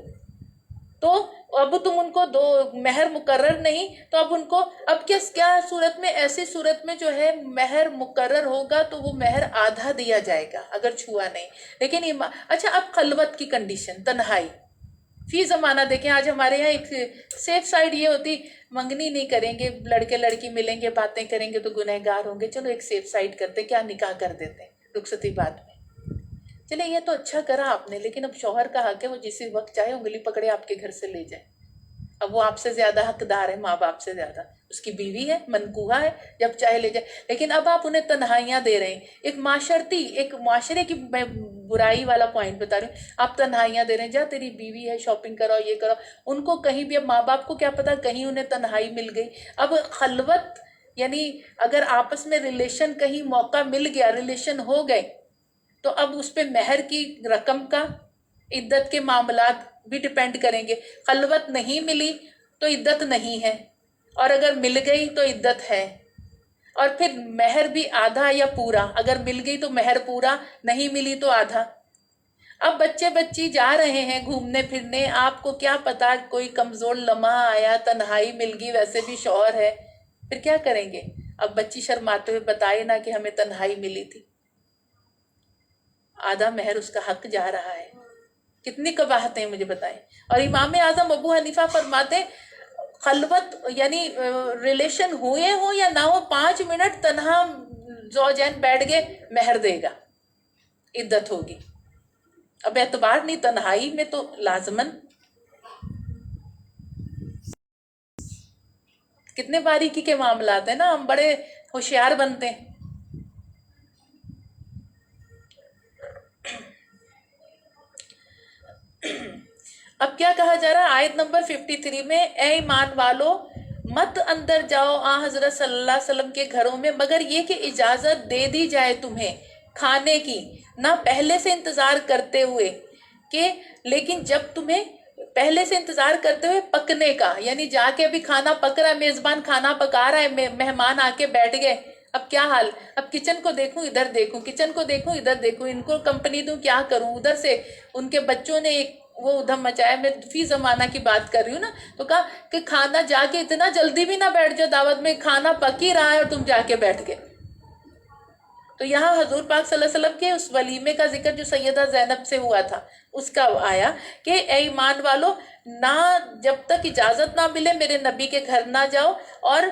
تو اب تم ان کو دو مہر مقرر نہیں, تو اب ان کو اب کیا صورت میں, ایسی صورت میں جو ہے مہر مقرر ہوگا تو وہ مہر آدھا دیا جائے گا اگر چھوا نہیں. لیکن اچھا اب خلوت کی کنڈیشن, تنہائی فی زمانہ دیکھیں آج ہمارے یہاں ایک سیف سائڈ یہ ہوتی, منگنی نہیں کریں گے, لڑکے لڑکی ملیں گے باتیں کریں گے تو گنہگار ہوں گے, چلو ایک سیف سائڈ کرتے, کیا نکاح کر دیتے ہیں رخصتی بعد میں. چلے یہ تو اچھا کرا آپ نے, لیکن اب شوہر کا حق ہے وہ جس وقت چاہے انگلی پکڑے آپ کے گھر سے لے جائے. اب وہ آپ سے زیادہ حقدار ہے, ماں باپ سے زیادہ, اس کی بیوی ہے, منکوحہ ہے, جب چاہے لے جائے. لیکن اب آپ انہیں تنہائیاں دے رہے ہیں, ایک معاشرے کی میں برائی والا پوائنٹ بتا رہی ہوں, آپ تنہائیاں دے رہے ہیں, جا تیری بیوی ہے شاپنگ کراؤ یہ کراؤ. ان کو کہیں بھی, اب ماں باپ کو کیا پتا, کہیں انہیں تنہائی مل گئی. اب خلوت یعنی اگر آپس میں ریلیشن کہیں موقع مل گیا, ریلیشن ہو گئے, تو اب اس پہ مہر کی رقم کا عدت کے معاملات بھی ڈیپینڈ کریں گے. خلوت نہیں ملی تو عدت نہیں ہے, اور اگر مل گئی تو عدت ہے. اور پھر مہر بھی آدھا یا پورا, اگر مل گئی تو مہر پورا, نہیں ملی تو آدھا. اب بچے بچی جا رہے ہیں گھومنے پھرنے, آپ کو کیا پتا کوئی کمزور لمحہ آیا, تنہائی مل گئی, ویسے بھی شوہر ہے, پھر کیا کریں گے؟ اب بچی شرماتے ہوئے بتائے نا کہ ہمیں تنہائی ملی تھی, آدھا مہر اس کا حق جا رہا ہے. کتنی قباحتیں ہیں مجھے بتائیں. اور امام اعظم ابو حنیفہ فرماتے خلوت یعنی ریلیشن ہوئے ہو یا نہ ہو, 5 منٹ تنہا زوجین بیٹھ گئے, مہر دے گا, عدت ہوگی. اب اعتبار نہیں, تنہائی میں تو لازمن. کتنے باریکی کے معاملات ہیں نا, ہم بڑے ہوشیار بنتے ہیں. اب کیا کہا جا رہا ہے آیت نمبر 53 میں, اے ایمان والو مت اندر جاؤ حضرت صلی اللہ علیہ وسلم کے گھروں میں مگر یہ کہ اجازت دے دی جائے تمہیں کھانے کی, نہ پہلے سے انتظار کرتے ہوئے کہ, لیکن جب تمہیں پہلے سے انتظار کرتے ہوئے پکنے کا, یعنی جا کے ابھی کھانا پک رہا ہے, میزبان کھانا پکا رہا ہے, مہمان آ کے بیٹھ گئے, اب کیا حال, اب کچن کو دیکھوں ادھر دیکھوں, کچن کو دیکھوں ادھر دیکھوں, ان کو کمپنی دوں کیا کروں, ادھر سے ان کے بچوں نے ایک وہ ادھم مچایا. میں فی زمانہ کی بات کر رہی ہوں نا, تو کہا کہ کھانا جا کے اتنا جلدی بھی نہ بیٹھ جاؤ دعوت میں, کھانا پک ہی رہا ہے اور تم جا کے بیٹھ گئے. تو یہاں حضور پاک صلی اللہ علیہ وسلم کے اس ولیمے کا ذکر جو سیدہ زینب سے ہوا تھا اس کا آیا کہ اے ایمان والو نہ جب تک اجازت نہ ملے میرے نبی کے گھر نہ جاؤ, اور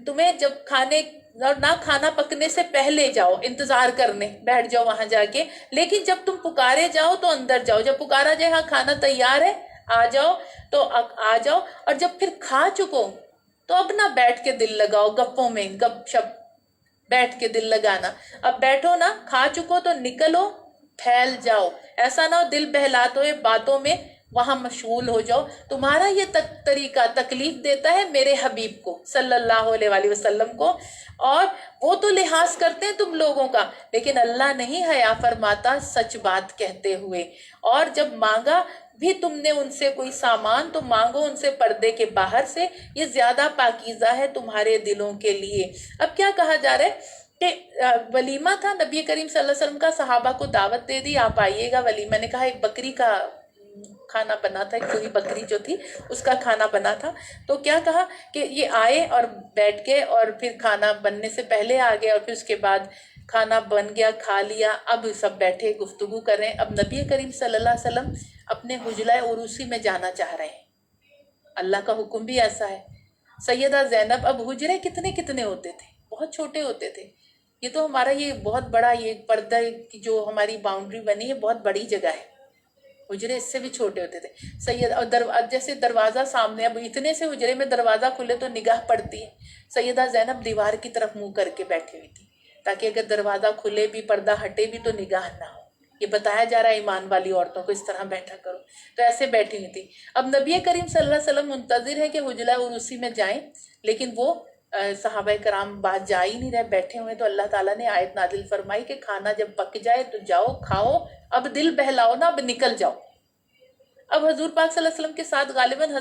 تمہیں جب نہ کھانا پکنے سے پہلے جاؤ, انتظار کرنے بیٹھ جاؤ وہاں جا کے, لیکن جب تم پکارے جاؤ تو اندر جاؤ, جب پکارا جائے ہاں کھانا تیار ہے آ جاؤ تو آ جاؤ, اور جب پھر کھا چکو تو اب نہ بیٹھ کے دل لگاؤ گپوں میں, گپ شپ بیٹھ کے دل لگانا. اب بیٹھو نا, کھا چکو تو نکلو, پھیل جاؤ, ایسا نہ ہو دل بہلاتے ہوئے باتوں میں وہاں مشغول ہو جاؤ. تمہارا یہ طریقہ تکلیف دیتا ہے میرے حبیب کو صلی اللہ علیہ وآلہ وسلم کو, اور وہ تو لحاظ کرتے ہیں تم لوگوں کا, لیکن اللہ نہیں حیا فرماتا سچ بات کہتے ہوئے. اور جب مانگا بھی تم نے ان سے کوئی سامان تو مانگو ان سے پردے کے باہر سے, یہ زیادہ پاکیزہ ہے تمہارے دلوں کے لیے. اب کیا کہا جا رہا ہے کہ ولیمہ تھا, نبی کریم صلی اللہ علیہ وسلم کا صحابہ کو دعوت دے دی, آپ آئیے گا ولیمہ. نے کہا ایک بکری کا کھانا بنا تھا، ایک پوری بکری جو تھی اس کا کھانا بنا تھا. تو کیا کہا کہ یہ آئے اور بیٹھ گئے اور پھر کھانا بننے سے پہلے آ گئے اور پھر اس کے بعد کھانا بن گیا، کھا لیا، اب سب بیٹھے گفتگو کر رہے ہیں. اب نبی کریم صلی اللہ علیہ وسلم اپنے حجرہ عروسی میں جانا چاہ رہے ہیں. اللہ کا حکم بھی ایسا ہے. سیدہ زینب، اب حجرے کتنے کتنے ہوتے تھے، بہت چھوٹے ہوتے تھے. یہ تو ہمارا یہ بہت بڑا یہ پردہ کی جو ہماری باؤنڈری بنی ہے بہت بڑی جگہ ہے. حجرے اس سے بھی چھوٹے ہوتے تھے. اور جیسے دروازہ سامنے، اب اتنے سے حجرے میں دروازہ کھلے تو نگاہ پڑتی ہے. سیدہ زینب دیوار کی طرف منہ کر کے بیٹھی ہوئی تھی تاکہ اگر دروازہ کھلے بھی، پردہ ہٹے بھی تو نگاہ نہ ہو. یہ بتایا جا رہا ہے ایمان والی عورتوں کو اس طرح بیٹھا کرو. تو ایسے بیٹھی ہوئی تھی. اب نبی کریم صلی اللہ علیہ وسلم منتظر ہے کہ حجرہ عروسی میں جائیں، لیکن وہ صحابہ کرام بات جا ہی نہیں رہے، بیٹھے ہوئے. تو اللہ تعالیٰ نے آیت نازل فرمائی کہ کھانا جب پک جائے تو جاؤ کھاؤ، اب دل بہلاؤ نا، اب نکل جاؤ. اب حضور پاک صلی اللہ علیہ وسلم کے ساتھ غالباً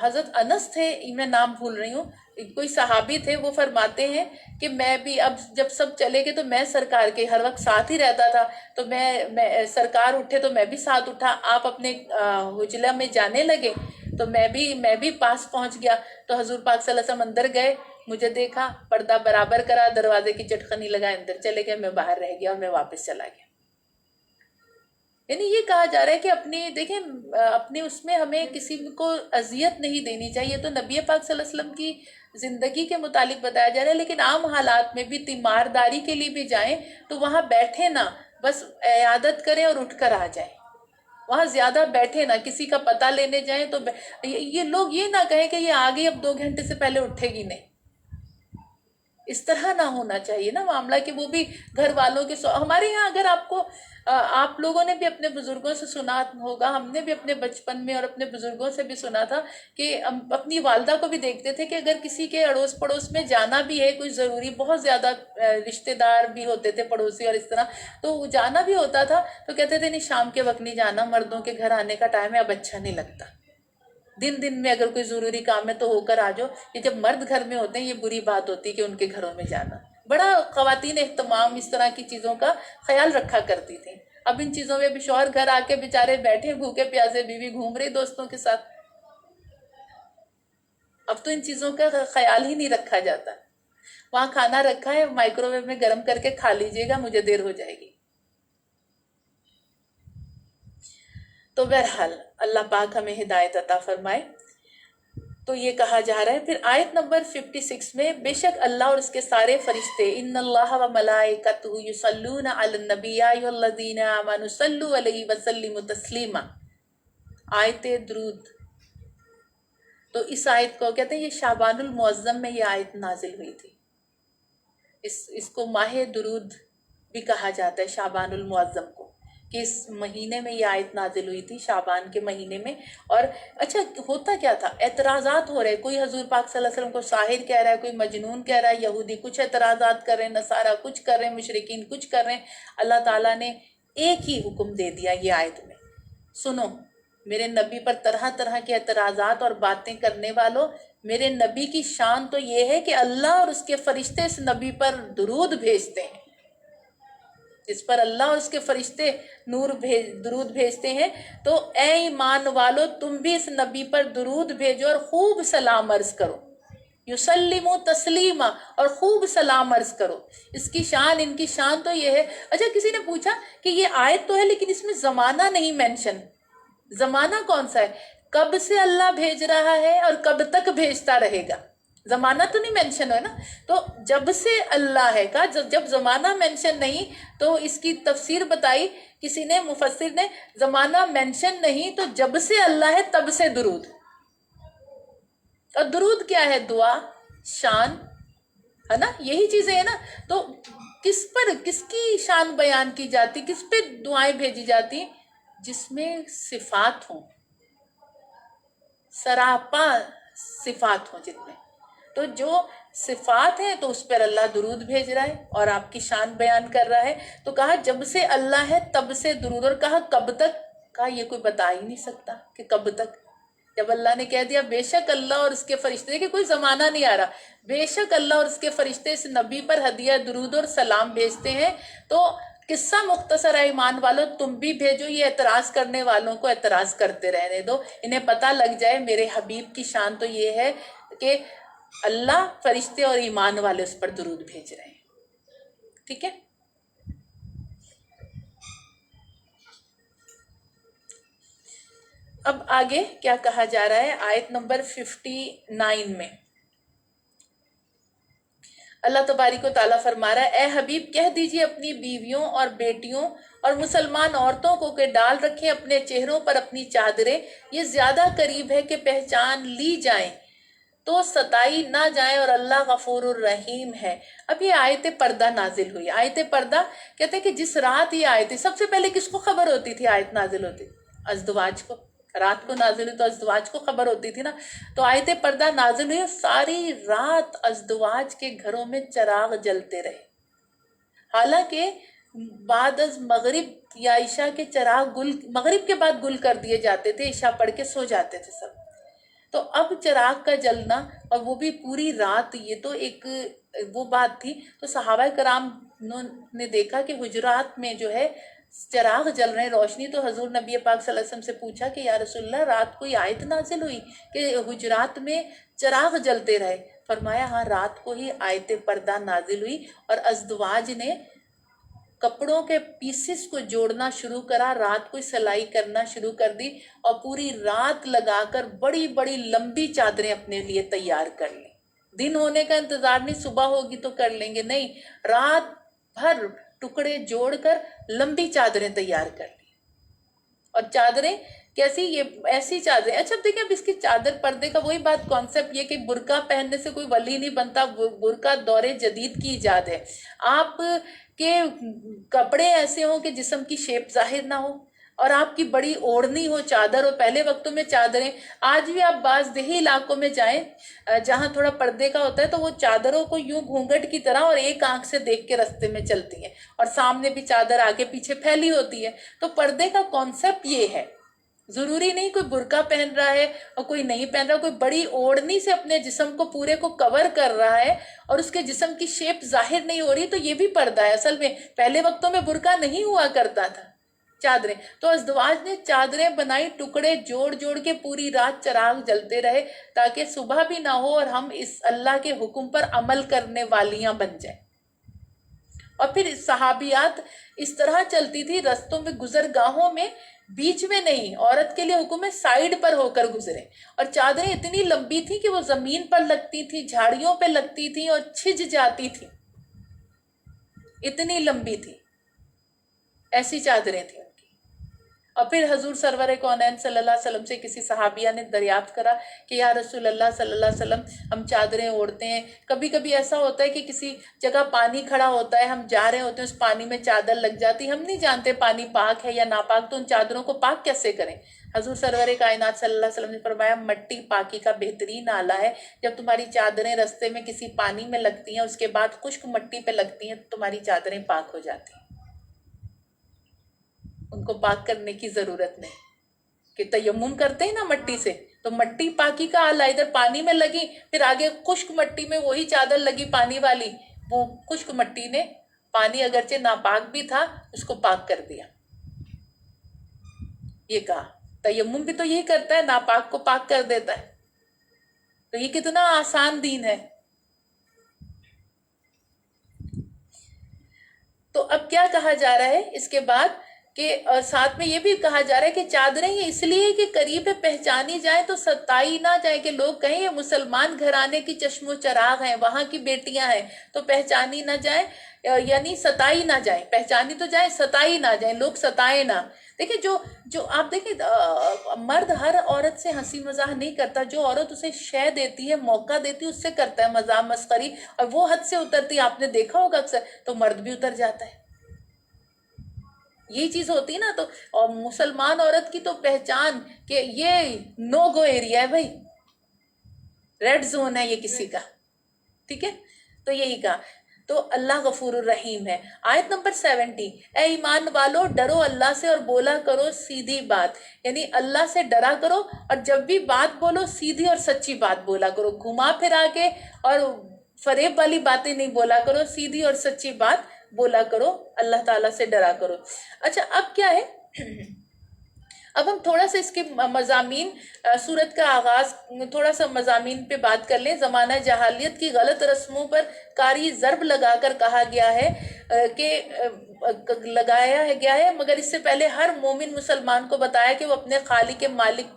حضرت انس تھے، میں نام بھول رہی ہوں، کوئی صحابی تھے. وہ فرماتے ہیں کہ میں بھی اب جب سب چلے گئے تو میں سرکار کے ہر وقت ساتھ ہی رہتا تھا. تو میں سرکار اٹھے تو میں بھی ساتھ اٹھا. آپ اپنے حجرہ میں جانے لگے تو میں بھی پاس پہنچ گیا. تو حضور پاک صلی اللہ علیہ وسلم اندر گئے، مجھے دیکھا، پردہ برابر کرا، دروازے کی چٹکنی لگائے، اندر چلے گئے. میں باہر رہ گیا اور میں واپس چلا گیا. یعنی یہ کہا جا رہا ہے کہ اپنے اس میں ہمیں کسی کو اذیت نہیں دینی چاہیے. تو نبی پاک صلی اللہ علیہ وسلم کی زندگی کے متعلق بتایا جا رہا ہے. لیکن عام حالات میں بھی تیمارداری کے لیے بھی جائیں تو وہاں بیٹھے نہ، بس عیادت کریں اور اٹھ کر آ جائیں. وہاں زیادہ بیٹھے نہ، کسی کا پتہ لینے جائیں تو یہ لوگ یہ نہ کہیں کہ یہ آ گئی اب 2 گھنٹے سے پہلے اٹھے گی نہیں. اس طرح نہ ہونا چاہیے نا معاملہ کہ وہ بھی گھر والوں کے ہمارے یہاں اگر آپ لوگوں نے بھی اپنے بزرگوں سے سنا ہوگا، ہم نے بھی اپنے بچپن میں اور اپنے بزرگوں سے بھی سنا تھا کہ ہم اپنی والدہ کو بھی دیکھتے تھے کہ اگر کسی کے اڑوس پڑوس میں جانا بھی ہے کوئی ضروری، بہت زیادہ رشتہ دار بھی ہوتے تھے پڑوسی اور اس طرح، تو جانا بھی ہوتا تھا تو کہتے تھے نہیں شام کے وقت نہیں جانا، مردوں کے گھر آنے کا ٹائم ہے، اب اچھا نہیں لگتا. دن میں اگر کوئی ضروری کام ہے تو ہو کر آ جاؤ. یہ جب مرد گھر میں ہوتے ہیں یہ بری بات ہوتی ہے کہ ان کے گھروں میں جانا. بڑا خواتین اہتمام اس طرح کی چیزوں کا خیال رکھا کرتی تھی. اب ان چیزوں میں بھی شوہر گھر آ کے بیچارے بیٹھے بھوکے پیاسے، بیوی گھوم رہی دوستوں کے ساتھ. اب تو ان چیزوں کا خیال ہی نہیں رکھا جاتا. وہاں کھانا رکھا ہے، مائکرو ویو میں گرم کر کے کھا لیجئے گا، مجھے دیر ہو جائے گی. تو بہرحال اللہ پاک ہمیں ہدایت عطا فرمائے. تو یہ کہا جا رہا ہے. پھر آیت نمبر 56 میں بے شک اللہ اور اس کے سارے فرشتے، ان اللہ و ملائکتہ یصلون علی النبی یا ایھا الذین آمنوا صلوا علیہ وسلموا تسلیما. آیت درود. تو اس آیت کو کہتے ہیں یہ شعبان المعظم میں یہ آیت نازل ہوئی تھی. اس کو ماہ درود بھی کہا جاتا ہے، شعبان المعظم کو، کہ اس مہینے میں یہ آیت نازل ہوئی تھی، شعبان کے مہینے میں. اور اچھا ہوتا کیا تھا، اعتراضات ہو رہے، کوئی حضور پاک صلی اللہ علیہ وسلم کو ساحر کہہ رہا ہے، کوئی مجنون کہہ رہا ہے، یہودی کچھ اعتراضات کر رہے ہیں، نصارہ کچھ کر رہے ہیں، مشرکین کچھ کر رہے ہیں. اللہ تعالیٰ نے ایک ہی حکم دے دیا یہ آیت میں، سنو میرے نبی پر طرح طرح کے اعتراضات اور باتیں کرنے والوں، میرے نبی کی شان تو یہ ہے کہ اللہ اور اس کے فرشتے اس نبی پر درود بھیجتے ہیں. جس پر اللہ اور اس کے فرشتے درود بھیجتے ہیں. تو اے ایمان والو تم بھی اس نبی پر درود بھیجو اور خوب سلام عرض کرو. یسلموا تسلیما، اور خوب سلام عرض کرو. اس کی شان، ان کی شان تو یہ ہے. اچھا کسی نے پوچھا کہ یہ آیت تو ہے لیکن اس میں زمانہ نہیں مینشن. زمانہ کون سا ہے؟ کب سے اللہ بھیج رہا ہے اور کب تک بھیجتا رہے گا. زمانہ تو نہیں مینشن ہے نا. تو جب سے اللہ ہے کا، جب زمانہ مینشن نہیں تو اس کی تفسیر بتائی کسی نے، مفسر نے، زمانہ مینشن نہیں تو جب سے اللہ ہے تب سے درود. اور درود کیا ہے؟ دعا، شان ہے نا، یہی چیزیں ہیں نا. تو کس کی شان بیان کی جاتی، کس پہ دعائیں بھیجی جاتی؟ جس میں صفات ہوں، سراپا صفات ہوں جن میں. تو جو صفات ہیں تو اس پر اللہ درود بھیج رہا ہے اور آپ کی شان بیان کر رہا ہے. تو کہا جب سے اللہ ہے تب سے درود. اور کہا کب تک؟ کہا یہ کوئی بتا ہی نہیں سکتا کہ کب تک. جب اللہ نے کہہ دیا بے شک اللہ اور اس کے فرشتے، دیکھیں کوئی زمانہ نہیں آ رہا، بے شک اللہ اور اس کے فرشتے اس نبی پر ہدیہ درود اور سلام بھیجتے ہیں، تو قصہ مختصر ہے ایمان والو، تم بھی بھیجو، یہ اعتراض کرنے والوں کو اعتراض کرتے رہنے دو، انہیں پتہ لگ جائے میرے حبیب کی شان تو یہ ہے کہ اللہ، فرشتے اور ایمان والے اس پر درود بھیج رہے ہیں. ٹھیک ہے. اب آگے کیا کہا جا رہا ہے آیت نمبر 59 میں. اللہ تبارک و تعالیٰ فرما رہا ہے، اے حبیب کہہ دیجئے اپنی بیویوں اور بیٹیوں اور مسلمان عورتوں کو کہ ڈال رکھیں اپنے چہروں پر اپنی چادریں، یہ زیادہ قریب ہے کہ پہچان لی جائیں تو ستائی نہ جائیں، اور اللہ غفور الرحیم ہے. اب یہ آیت پردہ نازل ہوئی. آیت پردہ کہتے ہیں کہ جس رات یہ آیت، سب سے پہلے کس کو خبر ہوتی تھی آیت نازل ہوتی؟ ازدواج کو. رات کو نازل ہوئی تو ازدواج کو خبر ہوتی تھی نا. تو آیت پردہ نازل ہوئی، ساری رات ازدواج کے گھروں میں چراغ جلتے رہے. حالانکہ بعد از مغرب یا عشاء کے چراغ مغرب کے بعد گل کر دیے جاتے تھے، عشاء پڑھ کے سو جاتے تھے سب. تو اب چراغ کا جلنا، اور وہ بھی پوری رات، یہ تو ایک وہ بات تھی. تو صحابہ کرام نے دیکھا کہ حجرات میں جو ہے چراغ جل رہے ہیں، روشنی. تو حضور نبی پاک صلی اللہ علیہ وسلم سے پوچھا کہ یا رسول اللہ رات کوئی آیت نازل ہوئی کہ حجرات میں چراغ جلتے رہے؟ فرمایا ہاں، رات کو ہی آیت پردہ نازل ہوئی، اور ازدواج نے کپڑوں کے پیسز کو جوڑنا شروع کرا، رات کو سلائی کرنا شروع کر دی، اور پوری رات لگا کر بڑی بڑی لمبی چادریں اپنے لیے تیار کر لیں. دن ہونے کا انتظار نہیں، صبح ہوگی تو کر لیں گے، نہیں، رات بھر ٹکڑے جوڑ کر لمبی چادریں تیار کر لی. اور چادریں کیسی؟ یہ ایسی چادریں. اچھا دیکھیں، اب اس کی چادر پردے کا وہی بات، کانسیپٹ یہ کہ برقع پہننے سے کوئی ولی نہیں بنتا. برقع دور جدید کی ایجاد ہے. آپ کے کپڑے ایسے ہوں کہ جسم کی شیپ ظاہر نہ ہو، اور آپ کی بڑی اوڑھنی ہو، چادر ہو. پہلے وقتوں میں چادریں، آج بھی آپ بعض دیہی علاقوں میں جائیں جہاں تھوڑا پردے کا ہوتا ہے، تو وہ چادروں کو یوں گھونگھٹ کی طرح اور ایک آنکھ سے دیکھ کے رستے میں چلتی ہیں، اور سامنے بھی چادر آگے پیچھے پھیلی ہوتی ہے. تو پردے کا کانسیپٹ یہ ہے. ضروری نہیں کوئی برقع پہن رہا ہے اور کوئی نہیں پہن رہا، کوئی بڑی اوڑھنی سے اپنے جسم کو پورے کو کور کر رہا ہے اور اس کے جسم کی شیپ ظاہر نہیں ہو رہی، تو یہ بھی پردہ ہے. اصل میں پہلے وقتوں میں برقع نہیں ہوا کرتا تھا، چادریں. تو ازدواج نے چادریں بنائی، ٹکڑے جوڑ جوڑ کے پوری رات چراغ جلتے رہے تاکہ صبح بھی نہ ہو اور ہم اس اللہ کے حکم پر عمل کرنے والیاں بن جائیں. اور پھر صحابیات اس طرح چلتی تھی رستوں میں، گزرگاہوں میں، بیچ میں نہیں. عورت کے لیے حکم ہے سائیڈ پر ہو کر گزرے. اور چادریں اتنی لمبی تھی کہ وہ زمین پر لگتی تھی، جھاڑیوں پہ لگتی تھی اور چھج جاتی تھی. اتنی لمبی تھی، ایسی چادریں تھیں. اور پھر حضور سرور کونین صلی اللہ علیہ وسلم سے کسی صحابیہ نے دریافت کرا کہ یا رسول اللہ صلی اللہ علیہ وسلم، ہم چادریں اوڑھتے ہیں، کبھی کبھی ایسا ہوتا ہے کہ کسی جگہ پانی کھڑا ہوتا ہے، ہم جا رہے ہوتے ہیں، اس پانی میں چادر لگ جاتی، ہم نہیں جانتے پانی پاک ہے یا ناپاک، تو ان چادروں کو پاک کیسے کریں؟ حضور سرور کائنات صلی اللہ علیہ وسلم نے فرمایا مٹی پاکی کا بہترین آلہ ہے. جب تمہاری چادریں رستے میں کسی پانی میں لگتی ہیں، اس کے بعد خشک مٹی پہ لگتی ہیں، تو تمہاری چادریں پاک ہو جاتی ہیں. ان کو پاک کرنے کی ضرورت نہیں. کہ تیمم کرتے ہیں نا مٹی سے، تو مٹی پاکی کا آلہ، ادھر پانی میں لگی، پھر آگے خشک مٹی میں وہی چادر لگی پانی والی، وہ خشک مٹی نے پانی اگرچہ ناپاک بھی تھا اس کو پاک کر دیا. یہ کہا تیمم بھی تو یہی کرتا ہے، ناپاک کو پاک کر دیتا ہے. تو یہ کتنا آسان دین ہے. تو اب کیا کہا جا رہا ہے اس کے بعد کہ، اور ساتھ میں یہ بھی کہا جا رہا ہے کہ چادریں یہ اس لیے کہ قریب پہچانی جائیں تو ستائی نہ جائیں، کہ لوگ کہیں یہ مسلمان گھرانے کی چشم و چراغ ہیں، وہاں کی بیٹیاں ہیں، تو پہچانی نہ جائیں، یعنی ستائی نہ جائیں. پہچانی تو جائیں، ستائی نہ جائیں، لوگ ستائیں نہ. دیکھیں جو آپ دیکھیں مرد ہر عورت سے ہنسی مزاح نہیں کرتا. جو عورت اسے شے دیتی ہے، موقع دیتی ہے، اس سے کرتا ہے مزاح مسخری، اور وہ حد سے اترتی. آپ نے دیکھا ہوگا اکثر، تو مرد بھی اتر جاتا ہے. یہی چیز ہوتی ہے نا. تو اور مسلمان عورت کی تو پہچان کہ یہ نو گو ایریا ہے بھائی، ریڈ زون ہے یہ کسی کا. ٹھیک ہے، تو یہی کہا. تو اللہ غفور الرحیم ہے. آیت نمبر 70، اے ایمان والو ڈرو اللہ سے اور بولا کرو سیدھی بات. یعنی اللہ سے ڈرا کرو، اور جب بھی بات بولو سیدھی اور سچی بات بولا کرو. گھما پھرا کے اور فریب والی باتیں نہیں بولا کرو، سیدھی اور سچی بات بولا کرو، اللہ تعالیٰ سے ڈرا کرو۔ اچھا اب کیا ہے، اب ہم تھوڑا سا اس کے مضامین، سورت کا آغاز تھوڑا سا مضامین پہ بات کر لیں۔ زمانہ جاہلیت کی غلط رسموں پر کاری ضرب لگا کر کہا گیا ہے کہ لگایا گیا ہے، مگر اس سے پہلے ہر مومن مسلمان کو بتایا کہ وہ اپنے خالق مالک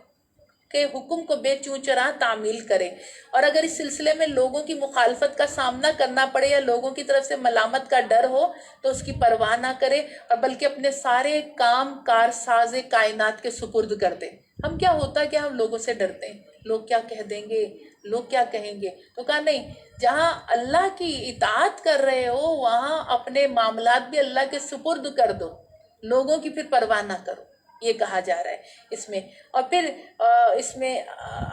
کے حکم کو بے چوں چراں تعمیل کرے، اور اگر اس سلسلے میں لوگوں کی مخالفت کا سامنا کرنا پڑے یا لوگوں کی طرف سے ملامت کا ڈر ہو تو اس کی پرواہ نہ کرے، اور بلکہ اپنے سارے کام کار ساز کائنات کے سپرد کر دے۔ ہم کیا ہوتا ہے کہ ہم لوگوں سے ڈرتے ہیں، لوگ کیا کہہ دیں گے، لوگ کیا کہیں گے، تو کہا نہیں، جہاں اللہ کی اطاعت کر رہے ہو وہاں اپنے معاملات بھی اللہ کے سپرد کر دو، لوگوں کی پھر پرواہ نہ کرو، یہ کہا جا رہا ہے اس میں۔ اور پھر اس میں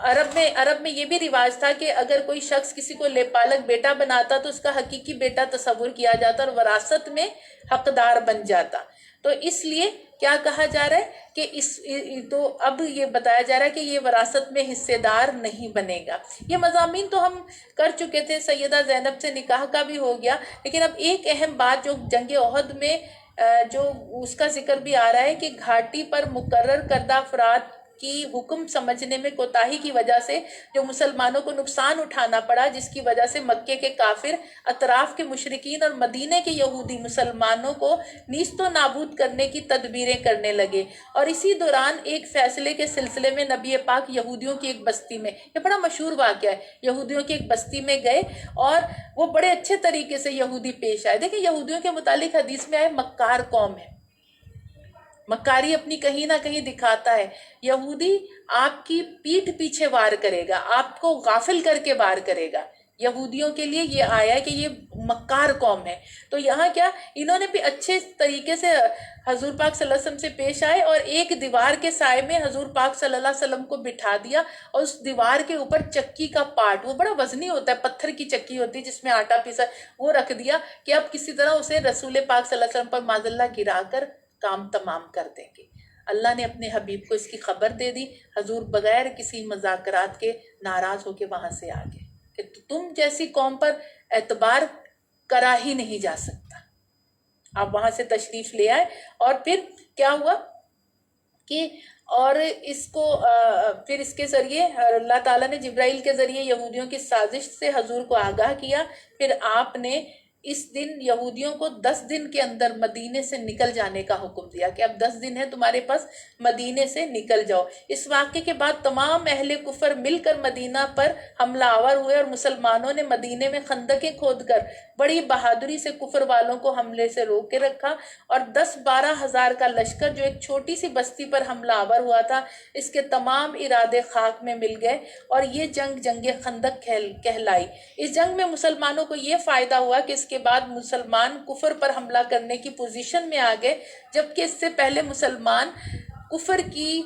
عرب میں یہ بھی رواج تھا کہ اگر کوئی شخص کسی کو لیپالک بیٹا بناتا تو اس کا حقیقی بیٹا تصور کیا جاتا اور وراثت میں حقدار بن جاتا۔ تو اس لیے کیا کہا جا رہا ہے کہ تو اب یہ بتایا جا رہا ہے کہ یہ وراثت میں حصے دار نہیں بنے گا۔ یہ مضامین تو ہم کر چکے تھے، سیدہ زینب سے نکاح کا بھی ہو گیا، لیکن اب ایک اہم بات جو جنگ احد میں جو اس کا ذکر بھی آ رہا ہے کہ گھاٹی پر مقرر کردہ افراد کی حکم سمجھنے میں کوتاہی کی وجہ سے جو مسلمانوں کو نقصان اٹھانا پڑا، جس کی وجہ سے مکے کے کافر، اطراف کے مشرکین اور مدینے کے یہودی مسلمانوں کو نیست و نابود کرنے کی تدبیریں کرنے لگے۔ اور اسی دوران ایک فیصلے کے سلسلے میں نبی پاک یہودیوں کی ایک بستی میں، یہ بڑا مشہور واقعہ ہے، یہودیوں کی ایک بستی میں گئے اور وہ بڑے اچھے طریقے سے یہودی پیش آئے۔ دیکھیں یہودیوں کے متعلق حدیث میں آئے مکار قوم ہے، مکاری اپنی کہیں نہ کہیں دکھاتا ہے۔ یہودی آپ کی پیٹھ پیچھے وار کرے گا، آپ کو غافل کر کے وار کرے گا۔ یہودیوں کے لیے یہ آیا ہے کہ یہ مکار قوم ہے۔ تو یہاں کیا، انہوں نے بھی اچھے طریقے سے حضور پاک صلی اللہ علیہ وسلم سے پیش آئے اور ایک دیوار کے سائے میں حضور پاک صلی اللہ علیہ وسلم کو بٹھا دیا، اور اس دیوار کے اوپر چکی کا پارٹ، وہ بڑا وزنی ہوتا ہے، پتھر کی چکی ہوتی ہے جس میں آٹا پیسا، وہ رکھ دیا کہ اب کسی طرح اسے رسول پاک صلی اللہ علیہ وسلم پر معاذ اللہ گرا کر کام تمام کر دیں گے۔ اللہ نے اپنے حبیب کو اس کی خبر دے دی، حضور بغیر کسی مذاکرات کے ناراض ہو کے وہاں سے آ گئے کہ تم جیسی قوم پر اعتبار کرا ہی نہیں جا سکتا۔ آپ وہاں سے تشریف لے آئے، اور پھر کیا ہوا کہ اور اس کو پھر اس کے ذریعے اللہ تعالیٰ نے جبرائیل کے ذریعے یہودیوں کی سازش سے حضور کو آگاہ کیا۔ پھر آپ نے اس دن یہودیوں کو 10 دن کے اندر مدینے سے نکل جانے کا حکم دیا کہ اب 10 دن ہے تمہارے پاس، مدینے سے نکل جاؤ۔ اس واقعے کے بعد تمام اہل کفر مل کر مدینہ پر حملہ آور ہوئے، اور مسلمانوں نے مدینے میں خندقیں کھود کر بڑی بہادری سے کفر والوں کو حملے سے روک کے رکھا، اور 10-12 ہزار کا لشکر جو ایک چھوٹی سی بستی پر حملہ آور ہوا تھا، اس کے تمام ارادے خاک میں مل گئے، اور یہ جنگ خندق کہلائی۔ اس جنگ میں مسلمانوں کو یہ فائدہ ہوا کہ اس کے بعد مسلمان کفر پر حملہ کرنے کی پوزیشن میں آ گئے، جبکہ اس سے پہلے مسلمان کفر کی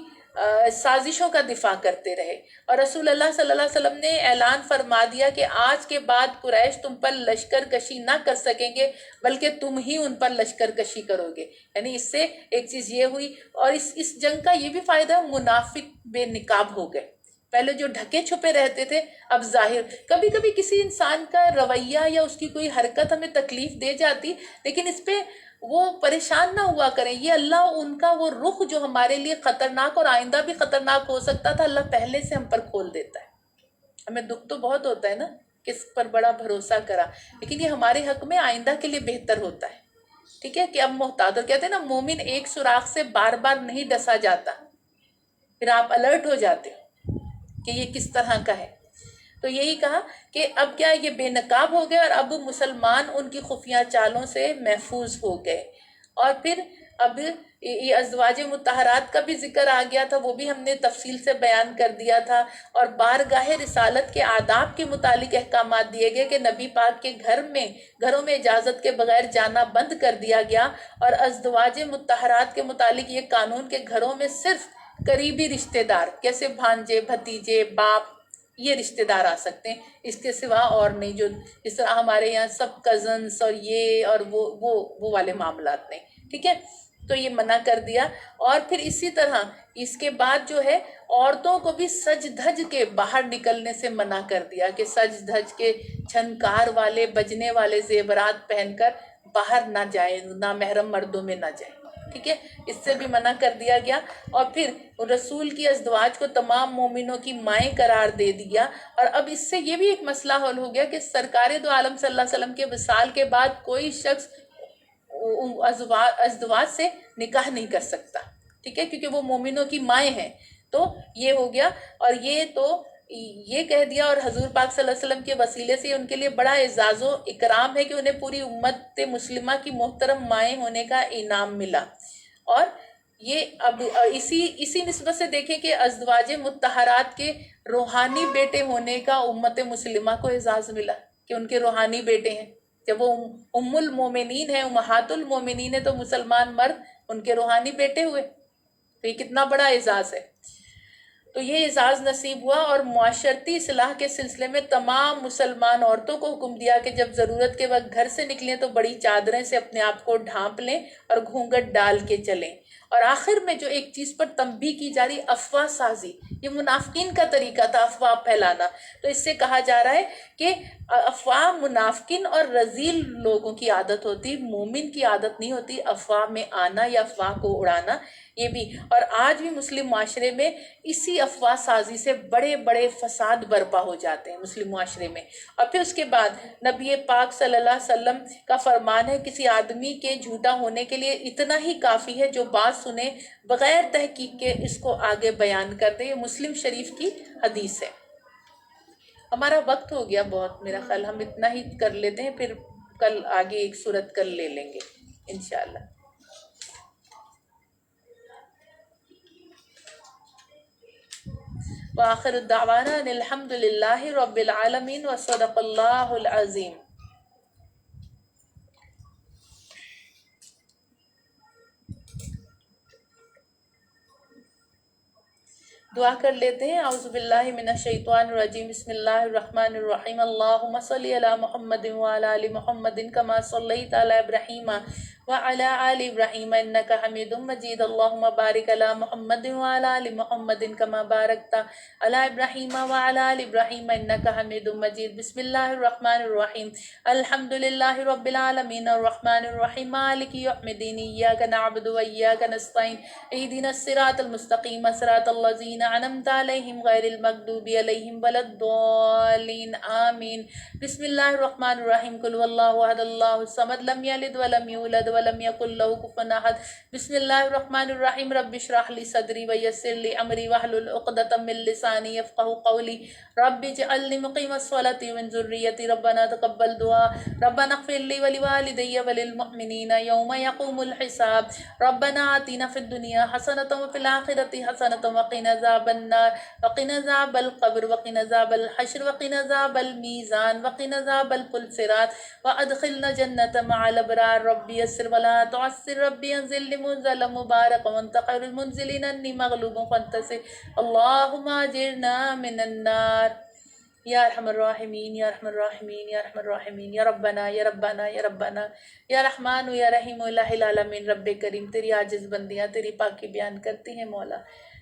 سازشوں کا دفاع کرتے رہے۔ اور رسول اللہ صلی اللہ علیہ وسلم نے اعلان فرما دیا کہ آج کے بعد قریش تم پر لشکر کشی نہ کر سکیں گے، بلکہ تم ہی ان پر لشکر کشی کرو گے۔ یعنی اس سے ایک چیز یہ ہوئی، اور اس جنگ کا یہ بھی فائدہ، منافق بے نقاب ہو گئے۔ پہلے جو ڈھکے چھپے رہتے تھے اب ظاہر، کبھی کبھی کسی انسان کا رویہ یا اس کی کوئی حرکت ہمیں تکلیف دے جاتی، لیکن اس پہ وہ پریشان نہ ہوا کریں۔ یہ اللہ ان کا وہ رخ جو ہمارے لیے خطرناک اور آئندہ بھی خطرناک ہو سکتا تھا، اللہ پہلے سے ہم پر کھول دیتا ہے۔ ہمیں دکھ تو بہت ہوتا ہے نا، کس پر بڑا بھروسہ کرا، لیکن یہ ہمارے حق میں آئندہ کے لیے بہتر ہوتا ہے۔ ٹھیک ہے کہ اب محتاط، اور کہتے ہیں نا مومن ایک سوراخ سے بار بار نہیں ڈسا جاتا، پھر آپ الرٹ ہو جاتے ہو کہ یہ کس طرح کا ہے۔ تو یہی کہا کہ اب کیا یہ بے نقاب ہو گئے، اور اب مسلمان ان کی خفیہ چالوں سے محفوظ ہو گئے۔ اور پھر اب یہ ازواج مطہرات کا بھی ذکر آ گیا تھا، وہ بھی ہم نے تفصیل سے بیان کر دیا تھا، اور بارگاہ رسالت کے آداب کے متعلق احکامات دیے گئے کہ نبی پاک کے گھروں میں اجازت کے بغیر جانا بند کر دیا گیا، اور ازواج مطہرات کے متعلق یہ قانون کہ گھروں میں صرف قریبی رشتہ دار جیسے بھانجے، بھتیجے، باپ، یہ رشتہ دار آ سکتے ہیں، اس کے سوا اور نہیں، جو جس طرح ہمارے یہاں سب کزنس اور یہ اور وہ والے معاملات نہیں۔ ٹھیک ہے، تو یہ منع کر دیا۔ اور پھر اسی طرح اس کے بعد جو ہے عورتوں کو بھی سج دھج کے باہر نکلنے سے منع کر دیا کہ سج دھج کے چھنکار والے بجنے والے زیورات پہن کر باہر نہ جائیں، نامحرم مردوں میں نہ جائیں، ٹھیک ہے، اس سے بھی منع کر دیا گیا۔ اور پھر رسول کی ازدواج کو تمام مومنوں کی مائیں قرار دے دیا۔ اور اب اس سے یہ بھی ایک مسئلہ حل ہو گیا کہ سرکار دو عالم صلی اللہ علیہ وسلم کے وصال کے بعد کوئی شخص ازدواج سے نکاح نہیں کر سکتا، ٹھیک ہے، کیونکہ وہ مومنوں کی مائیں ہیں۔ تو یہ ہو گیا، اور یہ کہہ دیا، اور حضور پاک صلی اللہ علیہ وسلم کے وسیلے سے ان کے لیے بڑا اعزاز و اکرام ہے کہ انہیں پوری امت مسلمہ کی محترم مائیں ہونے کا انعام ملا۔ اور یہ اب اسی نسبت سے دیکھیں کہ ازدواج مطہرات کے روحانی بیٹے ہونے کا امت مسلمہ کو اعزاز ملا کہ ان کے روحانی بیٹے ہیں۔ جب وہ ام المومنین ہیں، امہات المومنین ہیں، تو مسلمان مرد ان کے روحانی بیٹے ہوئے، تو یہ کتنا بڑا اعزاز ہے۔ تو یہ اعزاز نصیب ہوا، اور معاشرتی اصلاح کے سلسلے میں تمام مسلمان عورتوں کو حکم دیا کہ جب ضرورت کے وقت گھر سے نکلیں تو بڑی چادریں سے اپنے آپ کو ڈھانپ لیں اور گھونگھٹ ڈال کے چلیں۔ اور آخر میں جو ایک چیز پر تنبیہ کی جا رہی، افواہ سازی، یہ منافقین کا طریقہ تھا، افواہ پھیلانا۔ تو اس سے کہا جا رہا ہے کہ افواہ منافقین اور رذیل لوگوں کی عادت ہوتی، مومن کی عادت نہیں ہوتی افواہ میں آنا یا افواہ کو اڑانا، یہ بھی۔ اور آج بھی مسلم معاشرے میں اسی افواہ سازی سے بڑے بڑے فساد برپا ہو جاتے ہیں مسلم معاشرے میں۔ اور پھر اس کے بعد نبی پاک صلی اللہ علیہ وسلم کا فرمان ہے، کسی آدمی کے جھوٹا ہونے کے لیے اتنا ہی کافی ہے جو بات سنے بغیر تحقیق کے اس کو آگے بیان کر دے۔ یہ مسلم شریف کی حدیث ہے۔ ہمارا وقت ہو گیا بہت، میرا خیال ہم اتنا ہی کر لیتے ہیں، پھر کل آگے ایک صورت کل لے لیں گے انشاءاللہ۔ وآخر الدعوانا ان الحمد للہ رب العالمین وصدق اللہ العظیم۔ دعا کر لیتے ہیں۔ اعوذ باللہ من الشیطان الرجیم، بسم اللہ الرحمن الرحیم، اللہم صلی علی محمد وعلی آل محمد کما صلیت علی ابراہیم وعلی آل ابراہیم انک حمید مجید، اللہم بارک علی محمد وعلی آل محمد کما بارکت علی ابراہیم وعلی آل ابراہیم انک حمید مجید۔ بسم اللہ الرحمن الرحیم، الحمد للہ رب العالمین الرحمن الرحیم مالک یوم الدین، ایاک نعبد و ایاک نستعین، اہدنا الصراط المستقیم صراط الذین انعمت علیہم غیر المغضوب علیہم ولا الضالین آمین۔ بسم اللہ الرحمن الرحیم، قل هو اللہ احد اللہ الصمد لم یلد ولم یولد ولم یکن له کفوا احد۔ بسم اللہ الرحمن الرحیم، رب اشرح لی صدری ویسر لی امری واحلل عقدۃ من لسانی یفقهوا قولی، رب اجعلنی مقیم الصلاۃ ومن ذریتی، ربنا تقبل دعاء، ربنا اغفر لی ولوالدی وللمؤمنین یوم یقوم الحساب، ربنا آتنا فی الدنیا حسنۃ وفی الآخرۃ حسنۃ وقنا عذاب النار، وقنا عذاب القبر، وقنا عذاب الحشر، وقنا عذاب الميزان، وقنا عذاب الصراط، وادخلنا جنة مع الابرار، ربي يسر ولا تعسر، ربي انزلني منزلا مباركا وانت خير المنزلين، اني مغلوب فانتصر، اللهم اجرنا من النار، یا ارحم الراحمین یا ارحم الراحمین یا ارحم الراحمین، یا ربنا یا ربنا یا ربنا یا رحمان یا رحیم الہ العالمین۔ رب کریم، تیری عاجز بندیاں تیری پاکی بیان کرتی ہیں مولا،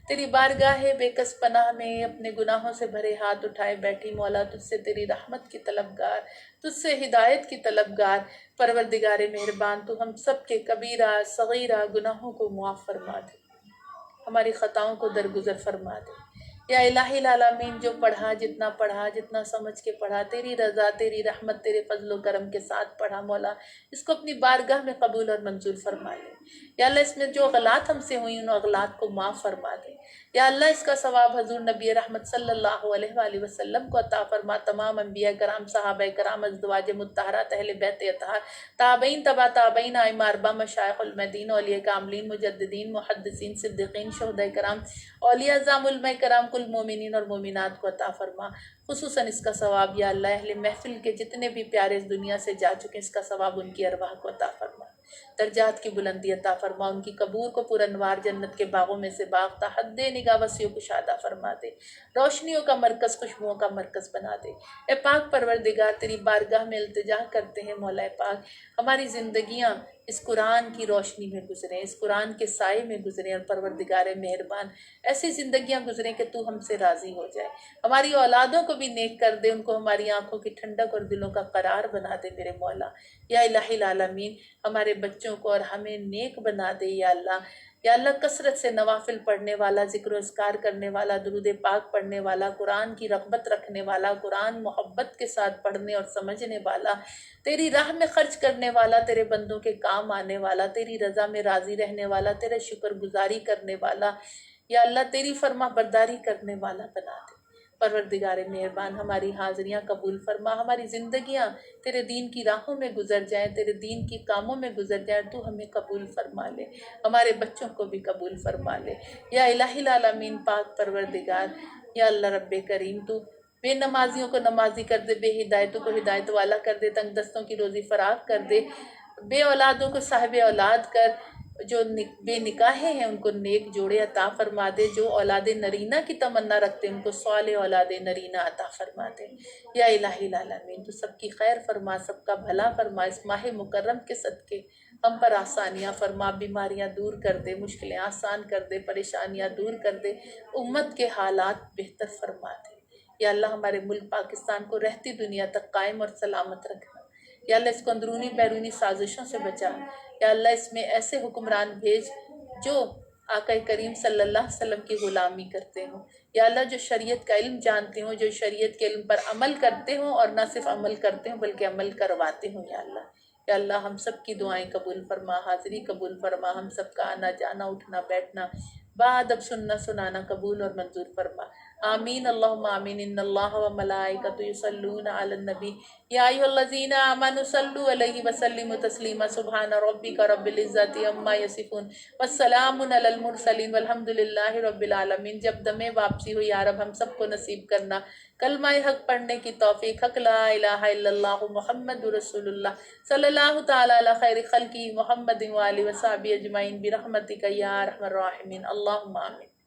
تیری بارگاہ بے کس پناہ میں اپنے گناہوں سے بھرے ہاتھ اٹھائے بیٹھی مولا، تجھ سے تیری رحمت کی طلبگار، تجھ سے ہدایت کی طلبگار، پروردگار مہربان، تو ہم سب کے کبیرہ صغیرہ گناہوں کو معاف فرما دے، ہماری خطاؤں کو درگزر فرما دے۔ یا الہی العالمین، جو پڑھا، جتنا پڑھا، جتنا سمجھ کے پڑھا، تیری رضا، تیری رحمت، تیرے فضل و کرم کے ساتھ پڑھا مولا، اس کو اپنی بارگاہ میں قبول اور منظور فرما لے۔ یا اللہ، اس میں جو اغلاط ہم سے ہوئی ان اغلاط کو معاف فرما دے۔ یا اللہ، اس کا ثواب حضور نبی رحمت صلی اللہ علیہ وآلہ وسلم کو عطا فرما، تمام انبیاء کرام، صحابہ کرام، ازدواج مطہرات، اہل بیت اطہار، تابعین، تبع تابعین، ائمہ اربعہ، مشائخ المدین، اولیاء کاملین، مجددین، محدثین، صدیقین، شہداء کرام، اولیاء اعظام، علماء کرام، کل مومنین اور مومنات کو عطا فرما۔ خصوصاً اس کا ثواب یا اللہ اہل محفل کے جتنے بھی پیارے اس دنیا سے جا چکے، اس کا ثواب ان کی ارواح کو عطا فرما، درجات کی بلندی عطا فرما، ان کی قبور کو پر انوار جنت کے باغوں میں سے باغ تا حد نگاہ وسیع و کشادہ فرما دے، روشنیوں کا مرکز، خوشبوؤں کا مرکز بنا دے۔ اے پاک پروردگار، تیری بارگاہ میں التجا کرتے ہیں مولا پاک، ہماری زندگیاں اس قرآن کی روشنی میں گزریں، اس قرآن کے سائے میں گزریں، اور پروردگار مہربان ایسی زندگیاں گزریں کہ تو ہم سے راضی ہو جائے۔ ہماری اولادوں کو بھی نیک کر دے، ان کو ہماری آنکھوں کی ٹھنڈک اور دلوں کا قرار بنا دے میرے مولا۔ یا الہ العالمین ہمارے بچوں کو اور ہمیں نیک بنا دے یا اللہ۔ یا اللہ کثرت سے نوافل پڑھنے والا، ذکر و اذکار کرنے والا، درود پاک پڑھنے والا، قرآن کی رغبت رکھنے والا، قرآن محبت کے ساتھ پڑھنے اور سمجھنے والا، تیری راہ میں خرچ کرنے والا، تیرے بندوں کے کام آنے والا، تیری رضا میں راضی رہنے والا، تیرے شکر گزاری کرنے والا، یا اللہ تیری فرما برداری کرنے والا بنا دے۔ پروردگار مہربان ہماری حاضریاں قبول فرما، ہماری زندگیاں تیرے دین کی راہوں میں گزر جائیں، تیرے دین کی کاموں میں گزر جائیں، تو ہمیں قبول فرما لے، ہمارے بچوں کو بھی قبول فرما لے۔ یا الہ العالمین پاک پروردگار، یا اللہ رب کریم تو بے نمازیوں کو نمازی کر دے، بے ہدایتوں کو ہدایت والا کر دے، تنگ دستوں کی روزی فراخ کر دے، بے اولادوں کو صاحب اولاد کر، جو بے نکاحیں ہیں ان کو نیک جوڑے عطا فرما دے، جو اولاد نرینہ کی تمنا رکھتے ہیں ان کو صالح اولاد نرینہ عطا فرما دے۔ یا الہ العالمین تو سب کی خیر فرما، سب کا بھلا فرما، اس ماہ مکرم کے صدقے ہم پر آسانیاں فرما، بیماریاں دور کر دے، مشکلیں آسان کر دے، پریشانیاں دور کر دے، امت کے حالات بہتر فرما دے۔ یا اللہ ہمارے ملک پاکستان کو رہتی دنیا تک قائم اور سلامت رکھنا۔ یا اللہ اس کو اندرونی بیرونی سازشوں سے بچا۔ یا اللہ اس میں ایسے حکمران بھیج جو آقا کریم صلی اللہ علیہ وسلم کی غلامی کرتے ہوں۔ یا اللہ جو شریعت کا علم جانتے ہوں، جو شریعت کے علم پر عمل کرتے ہوں، اور نہ صرف عمل کرتے ہوں بلکہ عمل کرواتے ہوں یا اللہ۔ یا اللہ ہم سب کی دعائیں قبول فرما، حاضری قبول فرما، ہم سب کا آنا جانا اٹھنا بیٹھنا بادب سننا سنانا قبول اور منظور فرما۔ آمین اللہم آمین۔ ان اللہ و ملائکۃ یصلون علی النبی یا ایھا الذین آمنوا صلوا علیہ وسلموا تسلیما سبحان ربک رب العزۃ عما یصفون والسلام علی المرسلین والحمد للہ رب العالمین۔ جب دم واپسی ہو یا رب ہم سب کو نصیب کرنا کلمہ حق پڑھنے کی توفیق، حق لا الہ الا اللہ محمد رسول اللہ صلی اللہ تعالی علی خیر خلقہ محمد وآلہ وصحبہ اجمعین برحمتک یا ارحم الراحمین اللہم آمین۔